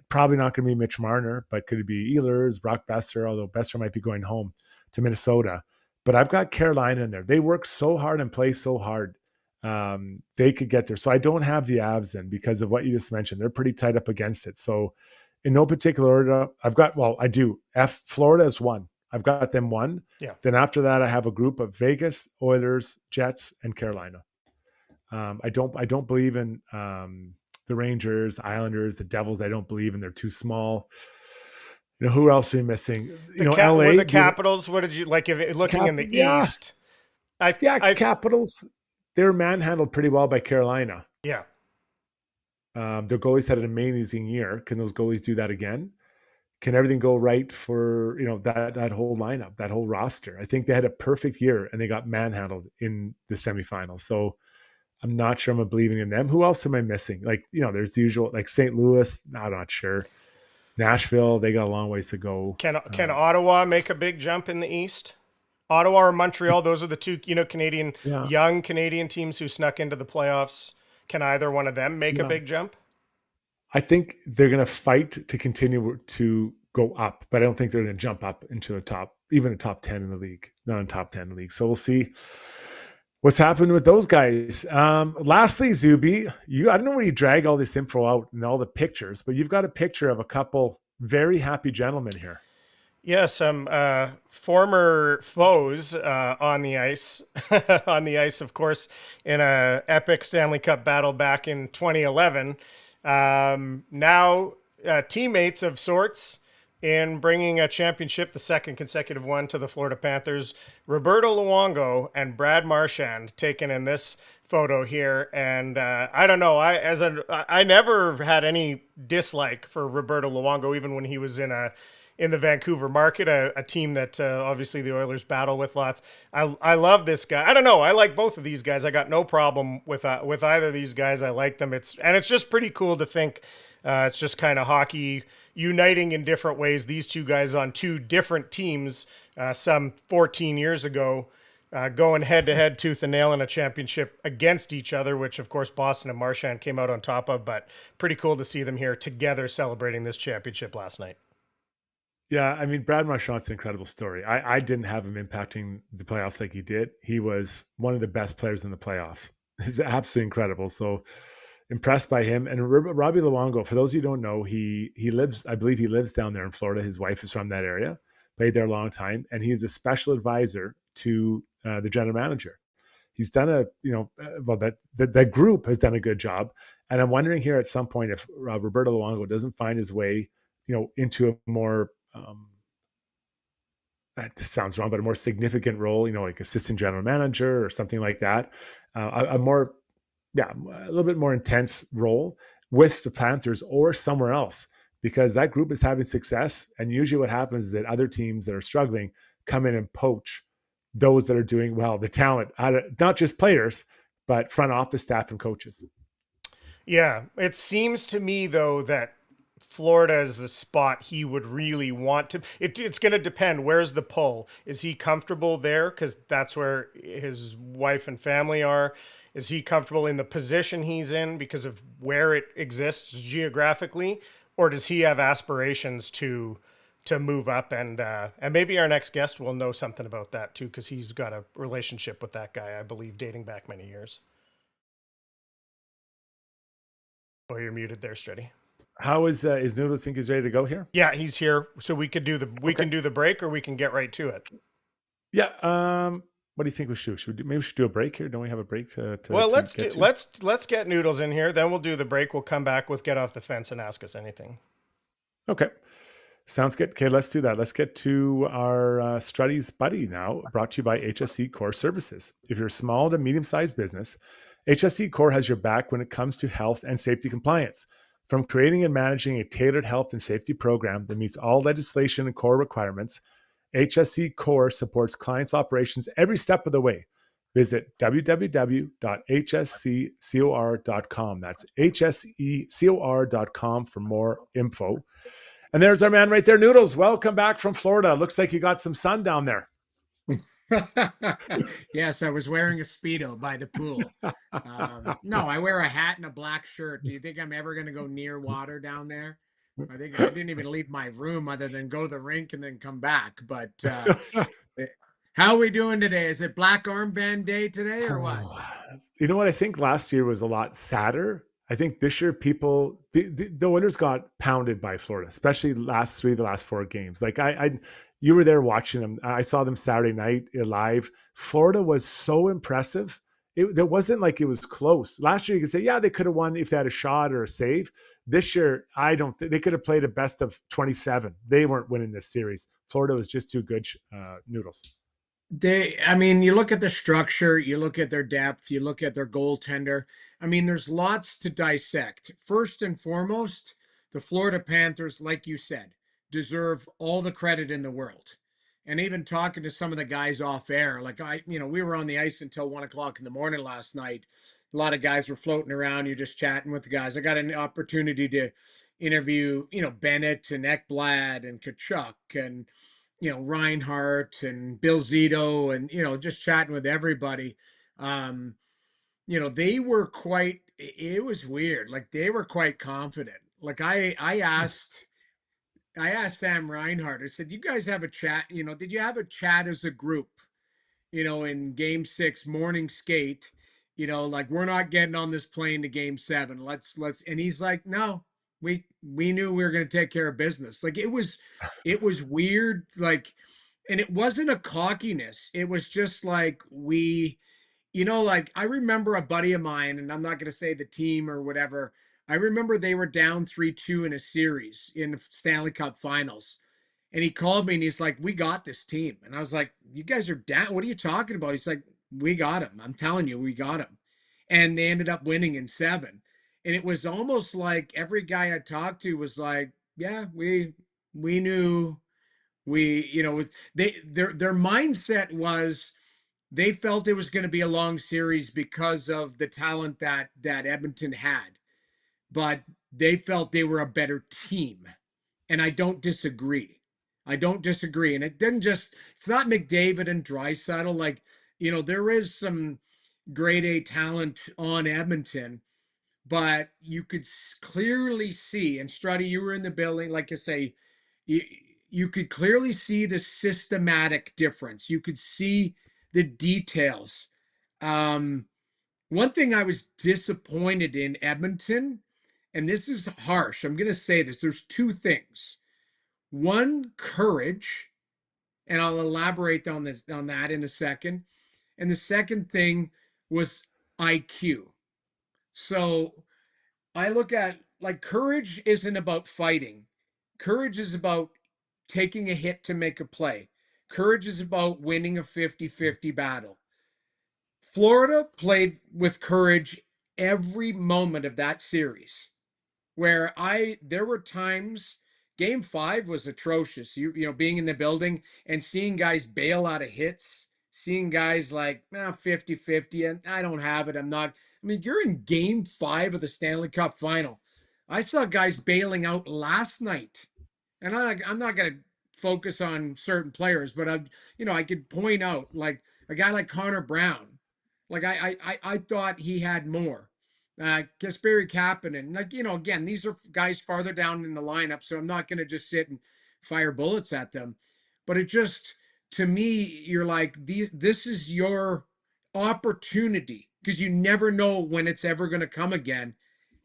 probably not going to be Mitch Marner, but could it be Ehlers, Brock Besser, although Besser might be going home to Minnesota. But I've got Carolina in there. They work so hard and play so hard. They could get there. So I don't have the Avs then because of what you just mentioned. They're pretty tight up against it. So in no particular order, I do. Florida is 1. I've got them 1. Yeah. Then after that, I have a group of Vegas, Oilers, Jets, and Carolina. I don't believe in the Rangers, Islanders, the Devils. I don't believe in. They're too small. Who else are we missing? LA. The Capitals. What did you like? If looking in the East, Capitals. They were manhandled pretty well by Carolina. Yeah. Their goalies had an amazing year. Can those goalies do that again? Can everything go right for that whole lineup, that whole roster? I think they had a perfect year and they got manhandled in the semifinals. So I'm not sure I'm believing in them. Who else am I missing? There's the usual, like St. Louis. I'm not sure. Nashville, they got a long ways to go. Can Ottawa make a big jump in the East? Ottawa or Montreal? Those are the two, young Canadian teams who snuck into the playoffs. Can either one of them make a big jump? I think they're going to fight to continue to go up, but I don't think they're going to jump up into a top 10 in the league, not a top 10 in the league. So we'll see what's happened with those guys. Lastly, Zubie, I don't know where you drag all this info out and all the pictures, but you've got a picture of a couple very happy gentlemen here. Yeah, some former foes on the ice. On the ice, of course, in a epic Stanley Cup battle back in 2011. Now teammates of sorts, in bringing a championship, the second consecutive one, to the Florida Panthers. Roberto Luongo and Brad Marchand taken in this photo here, and I don't know. I never had any dislike for Roberto Luongo, even when he was in the Vancouver market, a team that obviously the Oilers battle with lots. I love this guy. I don't know. I like both of these guys. I got no problem with either of these guys. I like them. It's just pretty cool to think. It's just kind of hockey uniting in different ways. These two guys on two different teams some 14 years ago, going head-to-head, tooth and nail in a championship against each other, which, of course, Boston and Marchand came out on top of. But pretty cool to see them here together celebrating this championship last night. Yeah, I mean, Brad Marchand's an incredible story. I didn't have him impacting the playoffs like he did. He was one of the best players in the playoffs. He's absolutely incredible. So impressed by him. And Robbie Luongo, for those of you who don't know, he lives, I believe he lives down there in Florida. His wife is from that area, played there a long time, and he's a special advisor to the general manager. He's done that group has done a good job. And I'm wondering here at some point if Roberto Luongo doesn't find his way, into a more, this sounds wrong, but a more significant role, like assistant general manager or something like that, a little bit more intense role with the Panthers or somewhere else, because that group is having success. And usually what happens is that other teams that are struggling come in and poach those that are doing well, the talent, not just players, but front office staff and coaches. Yeah, it seems to me, though, that Florida is the spot he would really want to. It's going to depend. Where's the pull? Is he comfortable there because that's where his wife and family are? Is he comfortable in the position he's in because of where it exists geographically? Or does he have aspirations to move up? And maybe our next guest will know something about that too, because he's got a relationship with that guy, I believe, dating back many years. Oh, you're muted there, Struddy. How is Noodles think he's ready to go here? Yeah, he's here. So we can do the break, or we can get right to it. Yeah. What do you think we should? Maybe we should do a break here. Don't we have a break let's get Noodles in here. Then we'll do the break. We'll come back with Get Off the Fence and Ask Us Anything. Okay. Sounds good. Okay, let's do that. Let's get to our Struddy's Buddy now, brought to you by HSC Core Services. If you're a small to medium-sized business, HSC Core has your back when it comes to health and safety compliance. From creating and managing a tailored health and safety program that meets all legislation and core requirements, HSC Core supports clients' operations every step of the way. Visit www.hsccor.com. That's hsecor.com for more info. And there's our man right there, Noodles. Welcome back from Florida. Looks like you got some sun down there. Yes, I was wearing a Speedo by the pool. No, I wear a hat and a black shirt. Do you think I'm ever going to go near water down there? I think I didn't even leave my room other than go to the rink and then come back. But how are we doing today? Is it Black Armband Day today or what? You know what? I think last year was a lot sadder. I think this year the Oilers got pounded by Florida, especially the last 4 games. Like you were there watching them. I saw them Saturday night live. Florida was so impressive. It wasn't like it was close. Last year you could say, yeah, they could have won if they had a shot or a save. This year, I don't think they could have played a best of 27. They weren't winning this series. Florida was just too good, Noodles. You look at the structure, you look at their depth, you look at their goaltender. There's lots to dissect. First and foremost, the Florida Panthers, like you said, deserve all the credit in the world. And even talking to some of the guys off air, we were on the ice until 1:00 in the morning last night. A lot of guys were floating around. You're just chatting with the guys. I got an opportunity to interview, Bennett and Ekblad and Kachuk and, Reinhardt and Bill Zito and, just chatting with everybody. They were it was weird. Like they were quite confident. Like I asked Sam Reinhardt, I said, you guys have a chat, did you have a chat as a group, in game 6 morning skate, we're not getting on this plane to game 7. Let's, and he's like, no, we knew we were going to take care of business. Like it was weird. And it wasn't a cockiness. It was just like I remember a buddy of mine, and I'm not going to say the team or whatever. I remember they were down 3-2 in a series in the Stanley Cup Finals. And he called me and he's like, "We got this team." And I was like, "You guys are down. What are you talking about?" He's like, "We got him. I'm telling you, we got him." And they ended up winning in 7. And it was almost like every guy I talked to was like, "Yeah, we knew their mindset was they felt it was going to be a long series because of the talent that Edmonton had, but they felt they were a better team." And I don't disagree. I don't disagree. And it didn't just, it's not McDavid and Draisaitl. Like, there is some grade A talent on Edmonton, but you could clearly see, and Struddy, you were in the building, like I say, you, you could clearly see the systematic difference. You could see the details. One thing I was disappointed in Edmonton, and this is harsh, I'm going to say this, there's two things. One, courage, and I'll elaborate on that in a second. And the second thing was IQ. So I look at, like, courage isn't about fighting. Courage is about taking a hit to make a play. Courage is about winning a 50-50 battle. Florida played with courage every moment of that series, where there were times, game 5 was atrocious. Being in the building and seeing guys bail out of hits, seeing guys like 50-50 and I don't have it. You're in game 5 of the Stanley Cup Final. I saw guys bailing out last night. And I'm not going to focus on certain players, but I could point out like a guy like Connor Brown. Like I thought he had more. Kasperi Kapanen, again, these are guys farther down in the lineup, so I'm not going to just sit and fire bullets at them. But it just, to me, you're like, this is your opportunity, because you never know when it's ever going to come again.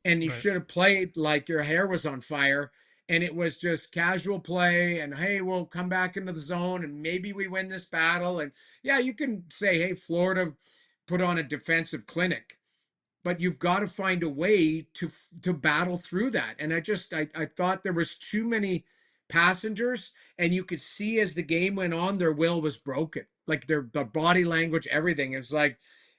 And you should have played like your hair was on fire, and it was just casual play. And hey, we'll come back into the zone, and maybe we win this battle. And yeah, you can say, hey, Florida put on a defensive clinic, but you've got to find a way to battle through that. And I thought there was too many passengers, and you could see as the game went on, their will was broken. Like their body language, everything. It's like,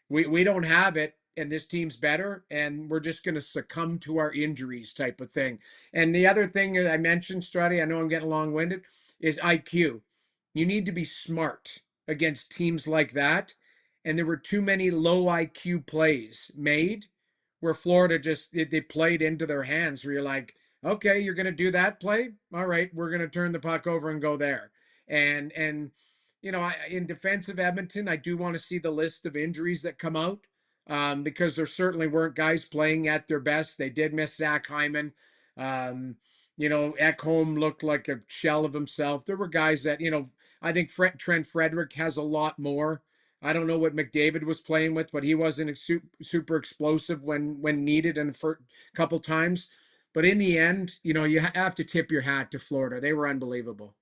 we don't have it, and this team's better, and we're just going to succumb to our injuries type of thing. And the other thing that I mentioned, Struddy, I know I'm getting long-winded, is IQ. You need to be smart against teams like that. And there were too many low IQ plays made where Florida just they played into their hands, where you're like, okay, you're going to do that play, all right, we're going to turn the puck over and go there. And in defense of Edmonton, I do want to see the list of injuries that come out, because there certainly weren't guys playing at their best. They did miss Zach Hyman. Ekholm looked like a shell of himself. There were guys that, I think Trent Frederick has a lot more. I don't know what McDavid was playing with, but he wasn't super explosive when needed and for a couple times. But in the end, you have to tip your hat to Florida. They were unbelievable.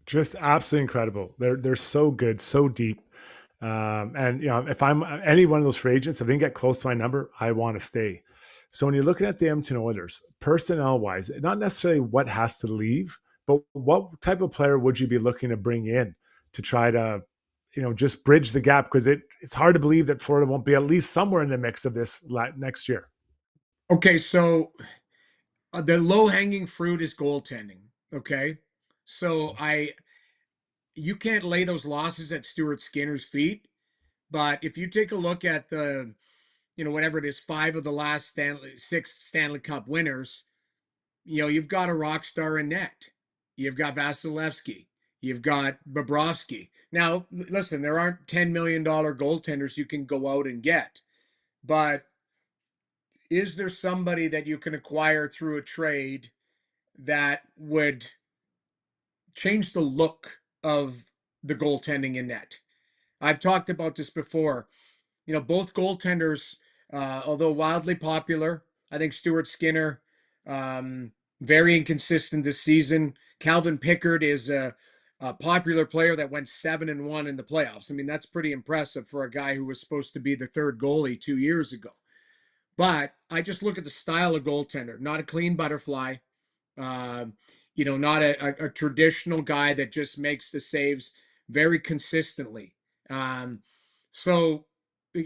Just absolutely incredible. They're so good, so deep. And if I'm any one of those free agents, if they can get close to my number, I want to stay. So when you're looking at the Edmonton Oilers, personnel wise, not necessarily what has to leave, but what type of player would you be looking to bring in to try to, just bridge the gap? Because it's hard to believe that Florida won't be at least somewhere in the mix of this next year. Okay, so the low-hanging fruit is goaltending. Okay, so you can't lay those losses at Stuart Skinner's feet. But if you take a look at the, whatever it is, 5 of the last 6 Stanley Cup winners, you've got a rock star in net. You've got Vasilevsky. You've got Bobrovsky. Now, listen, there aren't $10 million goaltenders you can go out and get. But is there somebody that you can acquire through a trade that would change the look of the goaltending in net? I've talked about this before. Both goaltenders, although wildly popular, I think Stuart Skinner, very inconsistent this season. Calvin Pickard is a popular player that went 7-1 in the playoffs. That's pretty impressive for a guy who was supposed to be the third goalie 2 years ago. But I just look at the style of goaltender, not a clean butterfly. not a traditional guy that just makes the saves very consistently. So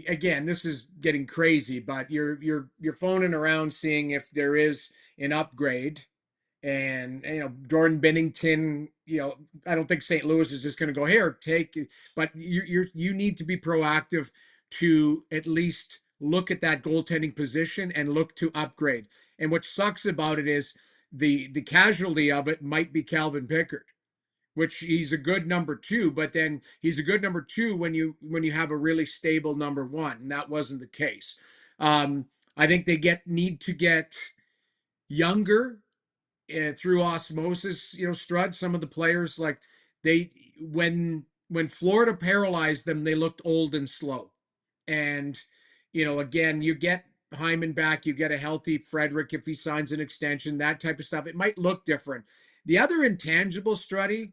again, this is getting crazy, but you're phoning around seeing if there is an upgrade. And Jordan Bennington, I don't think St. Louis is just going to go here take, but you need to be proactive to at least look at that goaltending position and look to upgrade. And what sucks about it is the casualty of it might be Calvin Pickard, which he's a good number 2, but then he's a good number 2 when you have a really stable number 1, and that wasn't the case. I think they need to get younger through osmosis. Strud, some of the players, like when Florida paralyzed them, they looked old and slow. And again, you get Hyman back, you get a healthy Frederick if he signs an extension, that type of stuff. It might look different. The other intangible, Struddy,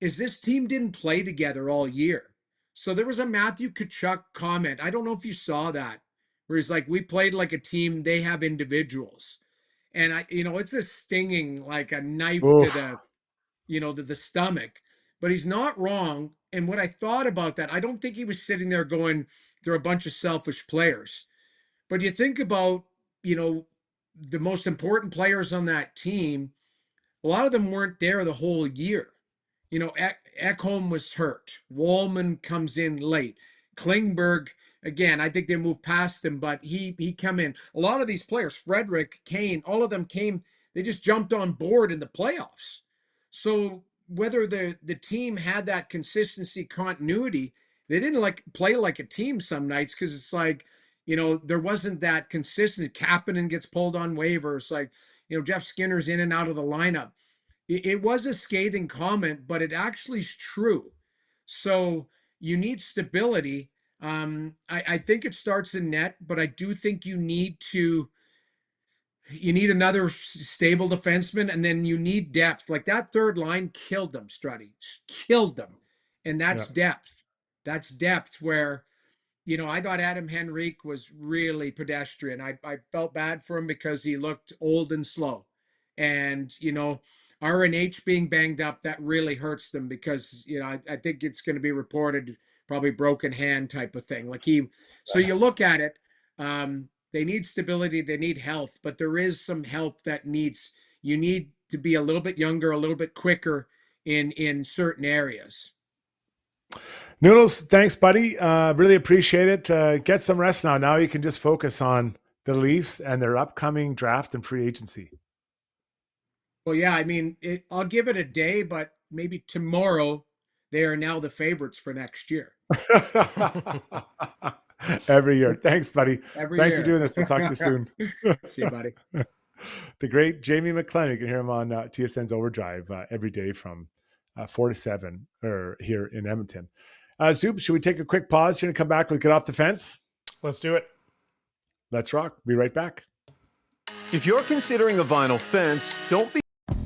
is this team didn't play together all year. So there was a Matthew Tkachuk comment. I don't know if you saw that, where he's like, we played like a team, they have individuals. And it's a stinging like a knife to the stomach, but he's not wrong. And what I thought about that, I don't think he was sitting there going, they're a bunch of selfish players. But you think about, the most important players on that team, a lot of them weren't there the whole year. Ekholm was hurt. Wallman comes in late. Klingberg, again, I think they moved past him, but he come in. A lot of these players, Frederick, Kane, all of them came, they just jumped on board in the playoffs. So whether the team had that consistency, continuity, they didn't play like a team some nights, because it's like, there wasn't that consistency. Kapanen gets pulled on waivers. Like, Jeff Skinner's in and out of the lineup. It was a scathing comment, but it actually is true. So you need stability. I think it starts in net, but I do think you need another stable defenseman, and then you need depth. Like that third line killed them, Struddy. Killed them. And that's depth. That's depth where, I thought Adam Henrique was really pedestrian. I felt bad for him because he looked old and slow. And, RNH being banged up, that really hurts them because, I think it's going to be reported probably broken hand type of thing. So you look at it, they need stability, they need health, but there is some help that you need to be a little bit younger, a little bit quicker in certain areas. Noodles, thanks, buddy. Really appreciate it. Get some rest now. Now you can just focus on the Leafs and their upcoming draft and free agency. Well, yeah, I mean, I'll give it a day, but maybe tomorrow they are now the favorites for next year. Every year. Thanks, buddy. Thanks for doing this. We'll talk to you soon. See you, buddy. The great Jamie McLennan. You can hear him on TSN's Overdrive every day from 4 to 7 or here in Edmonton. Zubie, should we take a quick pause here and come back with Get Off the Fence? Let's do it. Let's rock. Be right back. If you're considering a vinyl fence, don't be.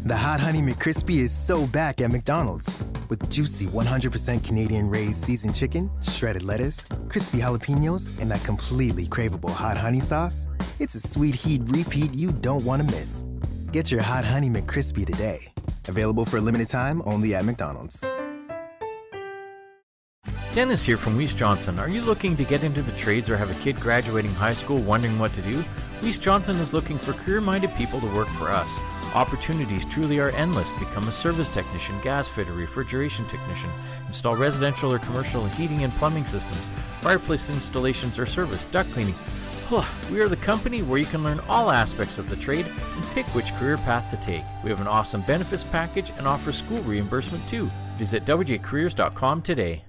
The Hot Honey McCrispy is so back at McDonald's. With juicy 100% Canadian raised seasoned chicken, shredded lettuce, crispy jalapenos, and that completely craveable hot honey sauce, it's a sweet heat repeat you don't want to miss. Get your Hot Honey McCrispy today. Available for a limited time only at McDonald's. Dennis here from Weiss Johnson. Are you looking to get into the trades or have a kid graduating high school wondering what to do? Weiss Johnson is looking for career-minded people to work for us. Opportunities truly are endless. Become a service technician, gas fitter, refrigeration technician, install residential or commercial heating and plumbing systems, fireplace installations or service, duct cleaning. We are the company where you can learn all aspects of the trade and pick which career path to take. We have an awesome benefits package and offer school reimbursement too. Visit wjcareers.com today.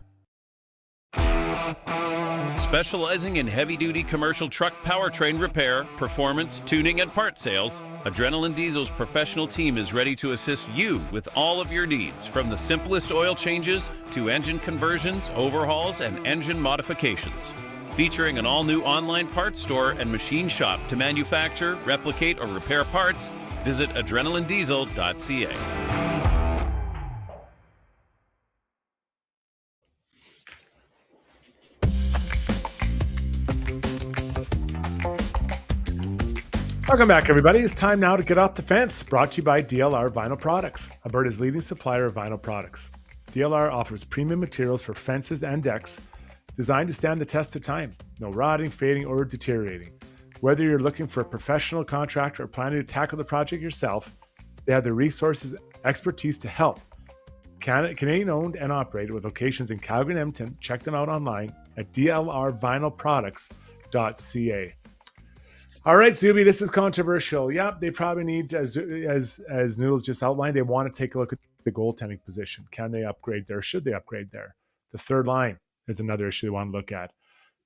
Specializing in heavy-duty commercial truck powertrain repair, performance, tuning, and part sales, Adrenaline Diesel's professional team is ready to assist you with all of your needs, from the simplest oil changes to engine conversions, overhauls, and engine modifications. Featuring an all-new online parts store and machine shop to manufacture, replicate, or repair parts, visit adrenalinediesel.ca. Welcome back, everybody. It's time now to get off the fence. Brought to you by DLR Vinyl Products, Alberta's leading supplier of vinyl products. DLR offers premium materials for fences and decks designed to stand the test of time. No rotting, fading, or deteriorating. Whether you're looking for a professional contractor or planning to tackle the project yourself, they have the resources, expertise to help. Canadian owned and operated with locations in Calgary and Edmonton. Check them out online at dlrvinylproducts.ca. All right, Zubie, this is controversial. Yeah, they probably need, as Noodles just outlined, they want to take a look at the goaltending position. Can they upgrade there? Should they upgrade there? The third line is another issue they want to look at.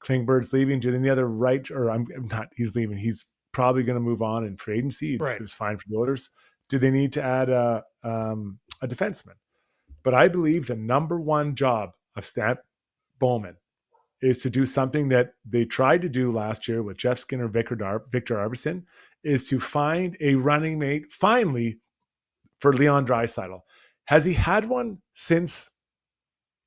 Klingberg's leaving. Do they need other right? Or I'm not. He's leaving. He's probably going to move on in free agency. Right. It was fine for the Oilers. Do they need to add a defenseman? But I believe the number one job of Stan Bowman is to do something that they tried to do last year with Jeff Skinner, Victor Arvidsson, is to find a running mate finally for Leon Draisaitl. Has he had one since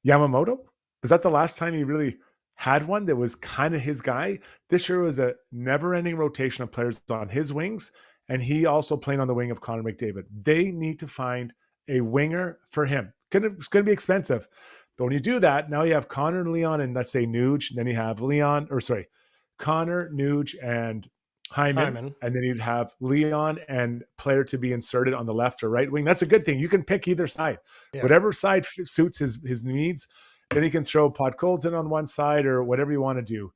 Yamamoto? Was that the last time he really had one that was kind of his guy? This year was a never-ending rotation of players on his wings, and he also playing on the wing of Connor McDavid. They need to find a winger for him. It's going to be expensive. But when you do that, now you have Connor and Leon and let's say Nuge, and then you have Connor, Nuge, and Hyman. And then you'd have Leon and player to be inserted on the left or right wing. That's a good thing. You can pick either side. Yeah. Whatever side suits his needs. Then he can throw Podkolzin on one side or whatever you want to do.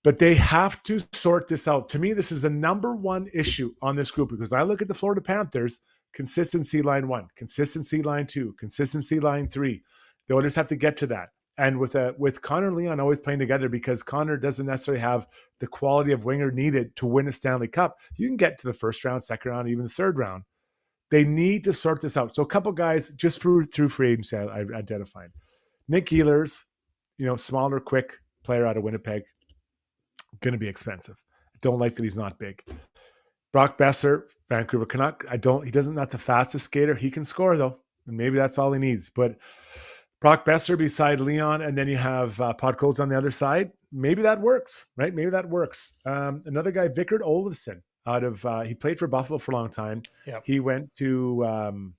But they have to sort this out. To me, this is the number one issue on this group because I look at the Florida Panthers, consistency line 1, consistency line 2, consistency line 3. The Oilers have to get to that. And with Connor and Leon always playing together because Connor doesn't necessarily have the quality of winger needed to win a Stanley Cup. You can get to the first round, second round, even the third round. They need to sort this out. So a couple guys just through free agency I identified. Nick Ehlers, smaller, quick player out of Winnipeg, going to be expensive. I don't like that he's not big. Brock Besser, Vancouver Canuck. He doesn't not the fastest skater. He can score though, and maybe that's all he needs. But Brock Besser beside Leon, and then you have Podkolzin on the other side. Maybe that works, right? Maybe that works. Another guy, Viktor Olofsson, he played for Buffalo for a long time. Yep. He went to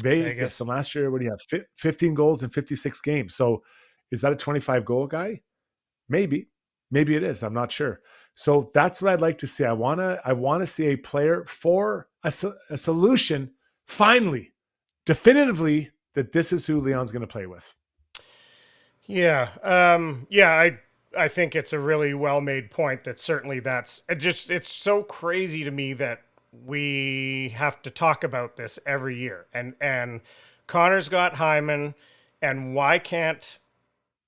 Vegas. And last year, what do you have? 15 goals in 56 games. So is that a 25-goal guy? Maybe it is. I'm not sure. So that's what I'd like to see. I want to see a player for a solution finally, definitively, that this is who Leon's going to play with. Yeah. I think it's a really well-made point that certainly it's so crazy to me that we have to talk about this every year. And Connor's got Hyman, and why can't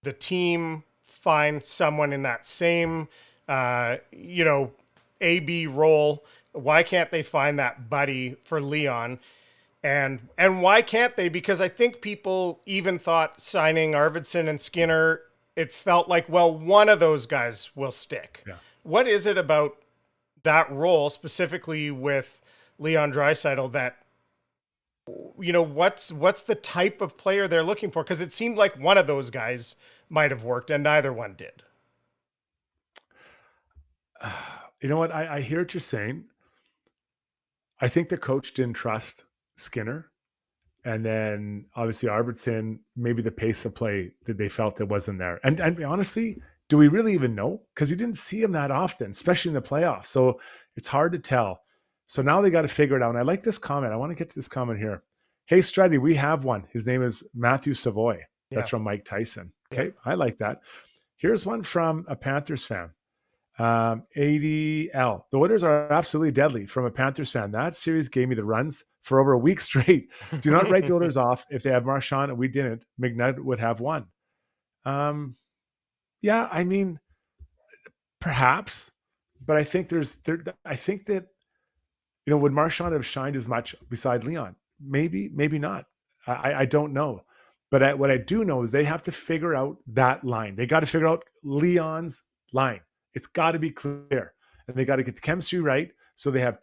the team find someone in that same, AB role? Why can't they find that buddy for Leon? And why can't they? Because I think people even thought signing Arvidsson and Skinner, it felt like, well, one of those guys will stick. Yeah. What is it about that role, specifically with Leon Draisaitl, that, what's the type of player they're looking for? Because it seemed like one of those guys might have worked, and neither one did. You know what? I hear what you're saying. I think the coach didn't trust Skinner, and then obviously Arvidsson, maybe the pace of play that they felt that wasn't there. And honestly, do we really even know? Because you didn't see him that often, especially in the playoffs. So it's hard to tell. So now they got to figure it out. And I like this comment. I want to get to this comment here. Hey, Struddy, we have one. His name is Matthew Savoy. That's from Mike Tyson. Okay, yeah. I like that. Here's one from a Panthers fan. ADL. The Oilers are absolutely deadly from a Panthers fan. That series gave me the runs for over a week straight. Do not write the Oilers off. If they have Marchand and we didn't, McNutt would have won. Yeah, I mean, perhaps, but I think I think that, would Marchand have shined as much beside Leon? Maybe not. I don't know. But what I do know is they have to figure out that line. They got to figure out Leon's line. It's got to be clear, and they got to get the chemistry right. So they have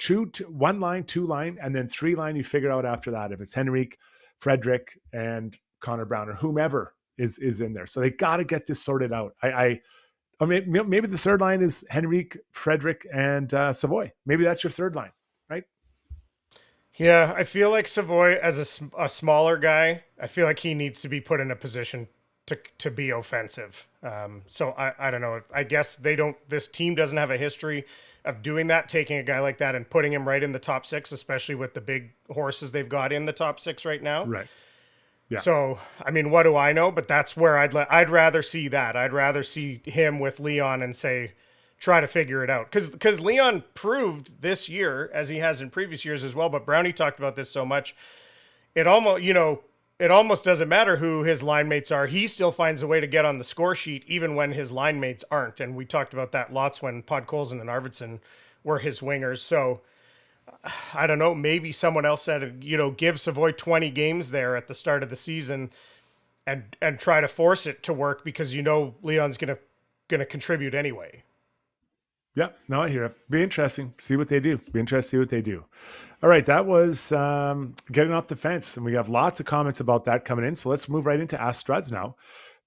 one line, 2 line, and then 3 line. You figure out after that if it's Henrique, Frederick, and Connor Brown, or whomever is in there. So they got to get this sorted out. I I mean, maybe the third line is Henrique, Frederick, and Savoy. Maybe that's your third line, right? Yeah, I feel like Savoy, as a smaller guy, I feel like he needs to be put in a position to be offensive. So I don't know. I guess this team doesn't have a history of doing that, taking a guy like that and putting him right in the top six, especially with the big horses they've got in the top six right now. Right. Yeah. So, I mean, what do I know? But that's where I'd rather see that. I'd rather see him with Leon and say, try to figure it out. Because Leon proved this year, as he has in previous years as well, but Brownie talked about this so much, it almost doesn't matter who his line mates are. He still finds a way to get on the score sheet even when his line mates aren't. And we talked about that lots when Podkolzin and Arvidsson were his wingers. So I don't know, maybe someone else said, give Savoy 20 games there at the start of the season and try to force it to work because Leon's going to contribute anyway. Yeah, no, I hear it. Be interesting. See what they do. Be interested to see what they do. All right, that was getting off the fence, and we have lots of comments about that coming in. So let's move right into Ask Struds now.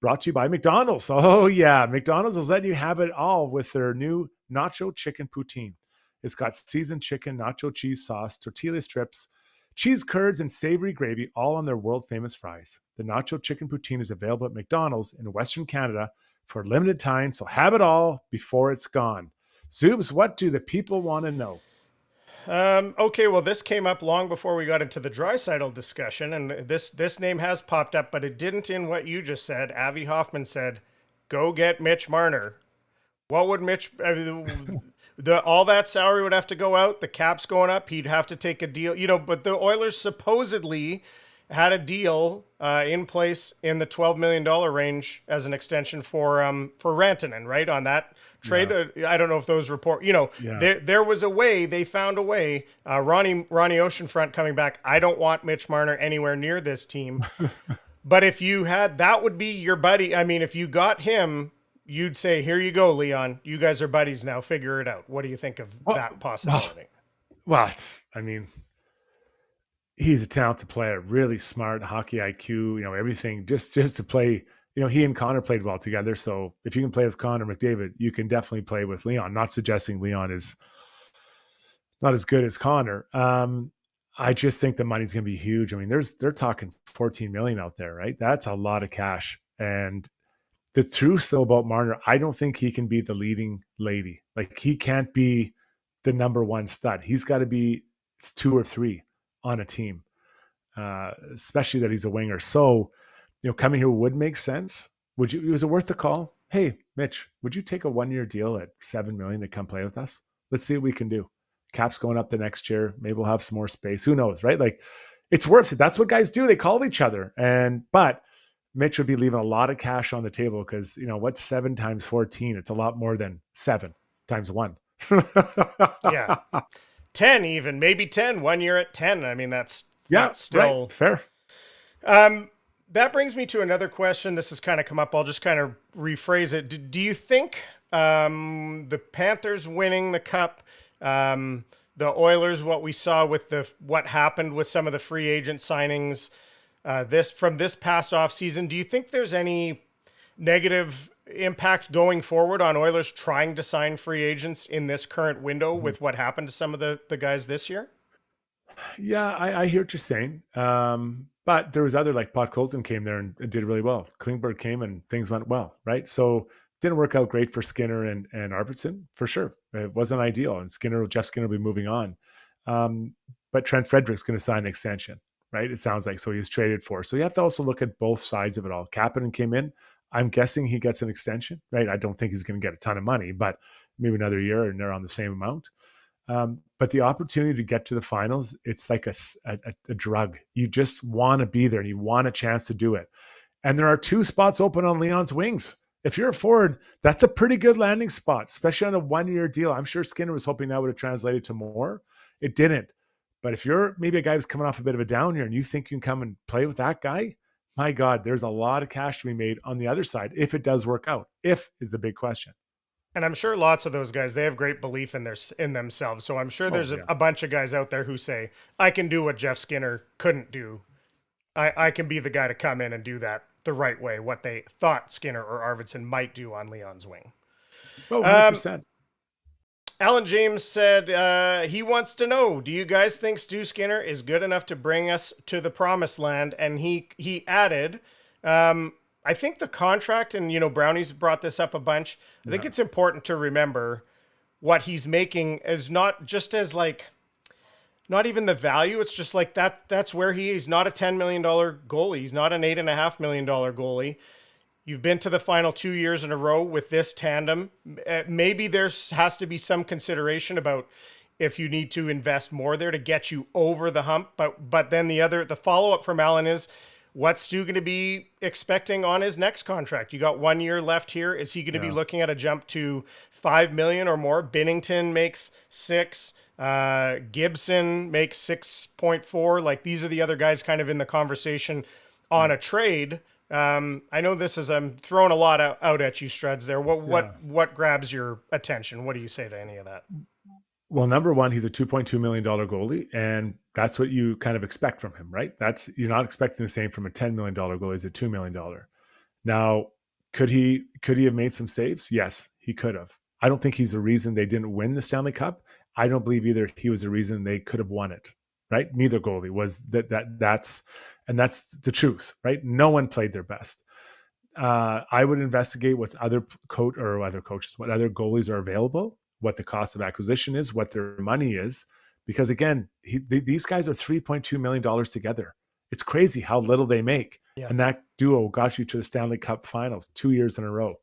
Brought to you by McDonald's. Oh yeah, McDonald's is letting you have it all with their new nacho chicken poutine. It's got seasoned chicken, nacho cheese sauce, tortilla strips, cheese curds, and savory gravy, all on their world-famous fries. The nacho chicken poutine is available at McDonald's in Western Canada for a limited time, so have it all before it's gone. Zubes, what do the people want to know? Okay, well, this came up long before we got into the Draisaitl discussion, and this name has popped up, but it didn't in what you just said. Avi Hoffman said, go get Mitch Marner. What would Mitch... all that salary would have to go out. The cap's going up. He'd have to take a deal. But the Oilers supposedly had a deal in place in the $12 million range as an extension for Rantanen, right? On that trade. I don't know if those report, there was a way, they found a way. Ronnie Oceanfront coming back. I don't want Mitch Marner anywhere near this team. But if you had, that would be your buddy. I mean, if you got him, you'd say, here you go, Leon. You guys are buddies now. Figure it out. What do you think of that possibility? Well, he's a talented player, really smart, hockey IQ, everything just to play. He and Connor played well together. So if you can play with Connor McDavid, you can definitely play with Leon. Not suggesting Leon is not as good as Connor. I just think the money's going to be huge. I mean, they're talking 14 million out there, right? That's a lot of cash. And the truth still about Marner, I don't think he can be the leading lady. Like, he can't be the number one stud. He's got to be 2 or 3 on a team, especially that he's a winger. So, coming here would make sense. Was it worth the call? Hey, Mitch, would you take a 1-year deal at $7 million to come play with us? Let's see what we can do. Cap's going up the next year. Maybe we'll have some more space. Who knows, right? Like, it's worth it. That's what guys do. They call each other. But Mitch would be leaving a lot of cash on the table because, what's 7 times 14? It's a lot more than 7 times 1. Yeah. 10 even, maybe 10, 1 year at 10. I mean, that's still right. Fair. That brings me to another question. This has kind of come up. I'll just kind of rephrase it. Do you think the Panthers winning the Cup, the Oilers, what we saw with what happened with some of the free agent signings, from this past offseason, do you think there's any negative impact going forward on Oilers trying to sign free agents in this current window with what happened to some of the guys this year? Yeah, I hear what you're saying. But there was other, like Podkolzin came there and did really well. Klingberg came and things went well, right? So didn't work out great for Skinner and Arvidsson, for sure. It wasn't ideal. And Jeff Skinner will be moving on. But Trent Frederick's going to sign an extension, right? It sounds like. So he's traded for. So you have to also look at both sides of it all. Kapanen came in. I'm guessing he gets an extension, right? I don't think he's going to get a ton of money, but maybe another year and they're on the same amount. But the opportunity to get to the finals, it's like a drug. You just want to be there and you want a chance to do it. And there are 2 spots open on Leon's wings. If you're a forward, that's a pretty good landing spot, especially on a 1-year deal. I'm sure Skinner was hoping that would have translated to more. It didn't. But if you're maybe a guy who's coming off a bit of a down year and you think you can come and play with that guy, my God, there's a lot of cash to be made on the other side if it does work out. If is the big question. And I'm sure lots of those guys, they have great belief in themselves. So I'm sure there's a bunch of guys out there who say, I can do what Jeff Skinner couldn't do. I can be the guy to come in and do that the right way, what they thought Skinner or Arvidsson might do on Leon's wing. Oh, 100%. Alan James said he wants to know, do you guys think Stu Skinner is good enough to bring us to the promised land? And he added, I think the contract, and, Brownie's brought this up a bunch. I think it's important to remember what he's making is not just as not even the value. It's just like that's where he's not a $10 million goalie. He's not an $8.5 million goalie. You've been to the final 2 years in a row with this tandem. Maybe has to be some consideration about if you need to invest more there to get you over the hump. But then the follow-up from Alan is, what's Stu going to be expecting on his next contract? You got 1 year left here. Is he going to be looking at a jump to $5 million or more? Binnington makes $6 million. Gibson makes 6.4. Like, these are the other guys kind of in the conversation on a trade. I know I'm throwing a lot out at you, Struds, there. What grabs your attention? What do you say to any of that? Well, number one, he's a $2.2 million goalie, and that's what you kind of expect from him, right? You're not expecting the same from a $10 million goalie as a $2 million. Now, could he have made some saves? Yes, he could have. I don't think he's the reason they didn't win the Stanley Cup. I don't believe either he was the reason they could have won it, right? Neither goalie was that's the truth, right? No one played their best. I would investigate what other coaches, what other goalies are available, what the cost of acquisition is, what their money is, because again, these guys are $3.2 million together. It's crazy how little they make. Yeah. And that duo got you to the Stanley Cup Finals 2 years in a row.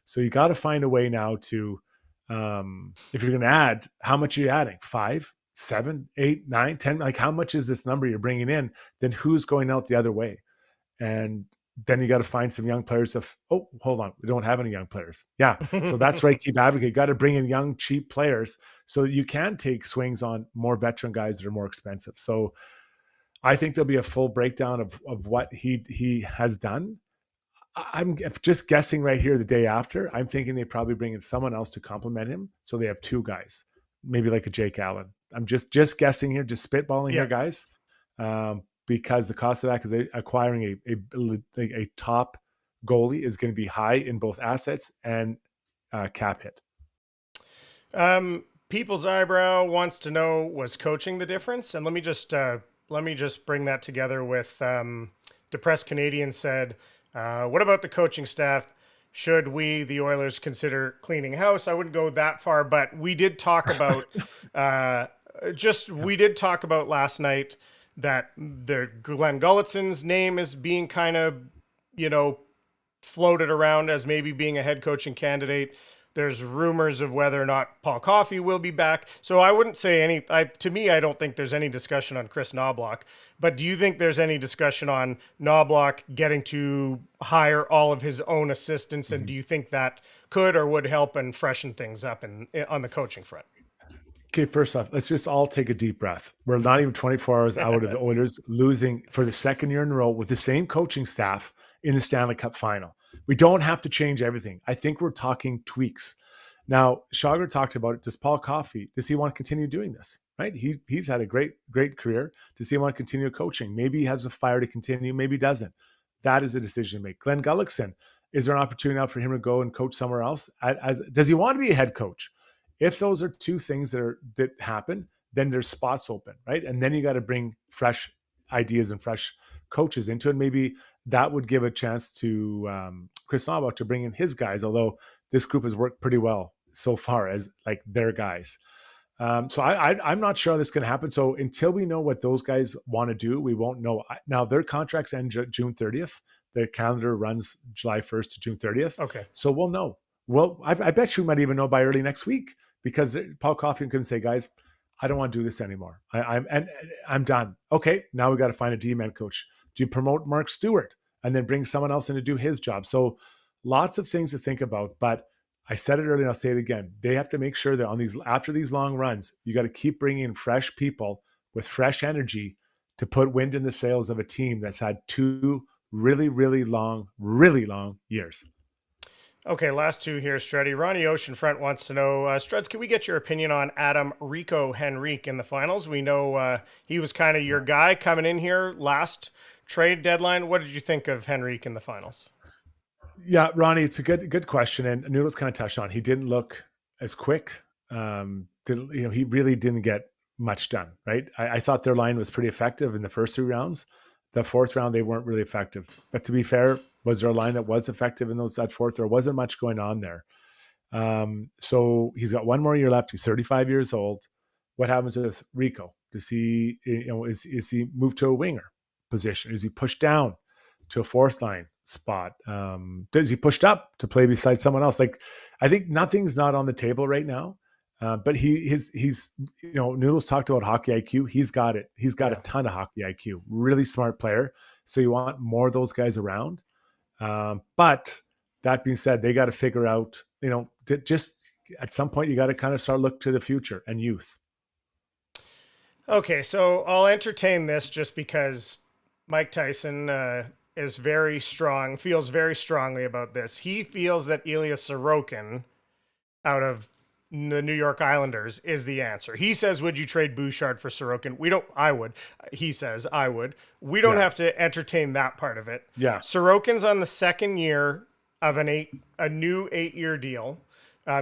So you got to find a way now to, if you're going to add, how much are you adding? 5, 7, 8, 9, 10? Like, how much is this number you're bringing in? Then who's going out the other way? And then you got to find some young players. Hold on, we don't have any young players. Yeah, so that's right. Keep advocating. Got to bring in young, cheap players so that you can take swings on more veteran guys that are more expensive. So I think there'll be a full breakdown of what he has done. I'm just guessing right here the day after. I'm thinking they probably bring in someone else to complement him, so they have two guys, maybe like a Jake Allen. I'm just guessing here, just spitballing here, guys. Because the cost of acquiring a top goalie is going to be high in both assets and cap hit. People's Eyebrow wants to know, was coaching the difference? And let me just bring that together with Depressed Canadian said, what about the coaching staff? Should we, the Oilers, consider cleaning house? I wouldn't go that far, but we did talk about we did talk about last night that the Glenn Gullitson's name is being kind of, floated around as maybe being a head coaching candidate. There's rumors of whether or not Paul Coffey will be back. So I wouldn't say to me, I don't think there's any discussion on Chris Knobloch, but do you think there's any discussion on Knobloch getting to hire all of his own assistants? And do you think that could or would help and freshen things up on the coaching front? Okay, first off, let's just all take a deep breath. We're not even 24 hours out of the Oilers losing for the second year in a row with the same coaching staff in the Stanley Cup Final. We don't have to change everything. I think we're talking tweaks. Now, Chager talked about it. Does Paul Coffey, does he want to continue doing this? Right? He's had a great career. Does he want to continue coaching? Maybe he has a fire to continue. Maybe he doesn't. That is a decision to make. Glenn Gullickson, is there an opportunity now for him to go and coach somewhere else? Does he want to be a head coach? If those are two things that happen, then there's spots open, right? And then you got to bring fresh ideas and fresh coaches into it. Maybe that would give a chance to Chris Knobloch to bring in his guys, although this group has worked pretty well so far as like their guys. So I'm not sure how this is going to happen. So until we know what those guys want to do, we won't know. Now, their contracts end June 30th. The calendar runs July 1st to June 30th. Okay. So we'll know. Well, I bet you might even know by early next week, because Paul Coffey couldn't say, guys, I don't want to do this anymore. I'm done. Okay, now we got to find a D-man coach. Do you promote Mark Stewart and then bring someone else in to do his job? So lots of things to think about. But I said it earlier, and I'll say it again. They have to make sure that after these long runs, you got to keep bringing in fresh people with fresh energy to put wind in the sails of a team that's had two really, really long years. Okay, last two here, Struddy. Ronnie Oceanfront wants to know, Struds, can we get your opinion on Adam Rico Henrique in the finals? We know he was kind of your guy coming in here last trade deadline. What did you think of Henrique in the finals? Yeah, Ronnie, it's a good question, and Noodles kind of touched on. He didn't look as quick. He really didn't get much done. Right. I thought their line was pretty effective in the first 3 rounds. The fourth round, they weren't really effective. But to be fair, was there a line that was effective in that fourth? There wasn't much going on there. So he's got 1 more year left. He's 35 years old. What happens with Rico? Does he, is he moved to a winger position? Is he pushed down to a fourth line spot? Does he pushed up to play beside someone else? Like, I think nothing's not on the table right now. But he's Noodles talked about hockey IQ. He's got it. He's got a ton of hockey IQ. Really smart player. So you want more of those guys around. But that being said, they got to figure out, just at some point you got to kind of start look to the future and youth. Okay, so I'll entertain this just because Mike Tyson is very strong, feels very strongly about this. He feels that Ilya Sorokin out of the New York Islanders is the answer. He says, would you trade Bouchard for Sorokin? I would. He says, I would. We don't have to entertain that part of it. Yeah. Sorokin's on the second year of a new 8-year deal.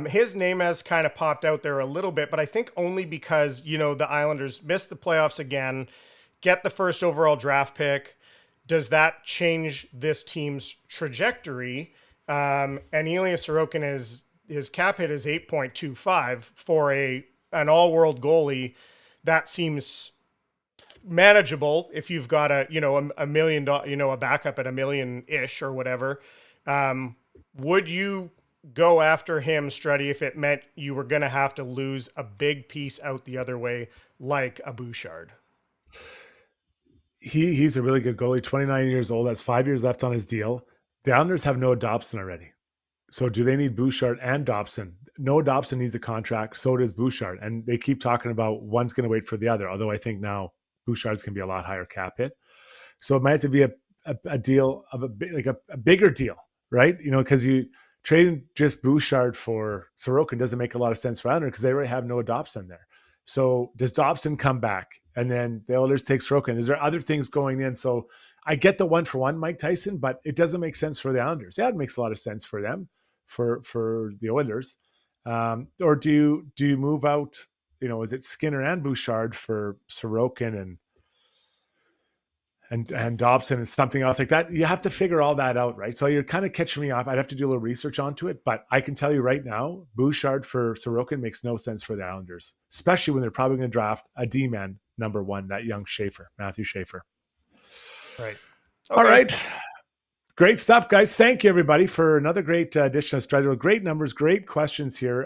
His name has kind of popped out there a little bit, but I think only because, the Islanders missed the playoffs again, get the first overall draft pick. Does that change this team's trajectory? And Ilya Sorokin his cap hit is 8.25 for an all-world goalie. That seems manageable if you've got a $1 million, a backup at $1 million-ish or whatever. Would you go after him, Struddy, if it meant you were going to have to lose a big piece out the other way, like a Bouchard? He's a really good goalie, 29 years old. That's 5 years left on his deal. The Islanders have Noah Dobson already. So do they need Bouchard and Dobson? Noah Dobson needs a contract. So does Bouchard. And they keep talking about one's going to wait for the other. Although I think now Bouchard's going to be a lot higher cap hit. So it might have to be a deal of a bigger deal, right? Because you trading just Bouchard for Sorokin doesn't make a lot of sense for Islanders because they already have Noah Dobson there. So does Dobson come back and then the Oilers take Sorokin? Is there other things going in? So I get the 1-for-1 Mike Tyson, but it doesn't make sense for the Islanders. Yeah, it makes a lot of sense for them, for the Oilers. Or do you move out, is it Skinner and Bouchard for Sorokin and Dobson and something else like that? You have to figure all that out, right? So you're kind of catching me off. I'd have to do a little research onto it, but I can tell you right now, Bouchard for Sorokin makes no sense for the Islanders, especially when they're probably going to draft a D-man number 1, that young Matthew Schaefer. Right. Okay. All right. Great stuff, guys. Thank you, everybody, for another great edition of Strudwick. Great numbers, great questions here.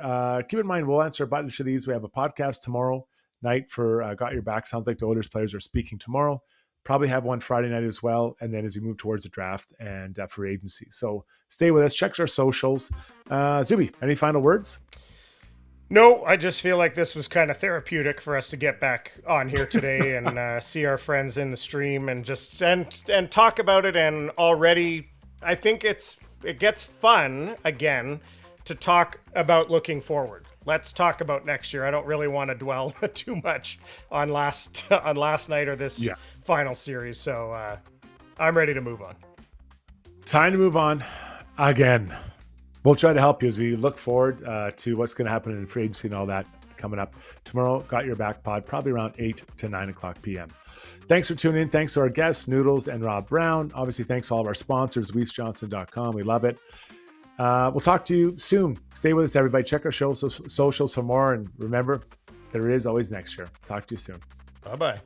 Keep in mind, we'll answer a bunch of these. We have a podcast tomorrow night for Got Your Back. Sounds like the Oilers players are speaking tomorrow. Probably have one Friday night as well. And then as we move towards the draft and free agency. So stay with us. Check our socials. Zubie, any final words? No, I just feel like this was kind of therapeutic for us to get back on here today and see our friends in the stream and just and talk about it. And already, I think it gets fun again to talk about looking forward. Let's talk about next year. I don't really want to dwell too much on last night or this final series. So I'm ready to move on. Time to move on again. We'll try to help you as we look forward to what's going to happen in free agency and all that coming up tomorrow. Got Your Back pod, probably around 8 to 9 o'clock p.m. Thanks for tuning in. Thanks to our guests, Noodles and Rob Brown. Obviously, thanks to all of our sponsors, WeissJohnson.com. We love it. We'll talk to you soon. Stay with us, everybody. Check our socials for more. And remember, there is always next year. Talk to you soon. Bye-bye.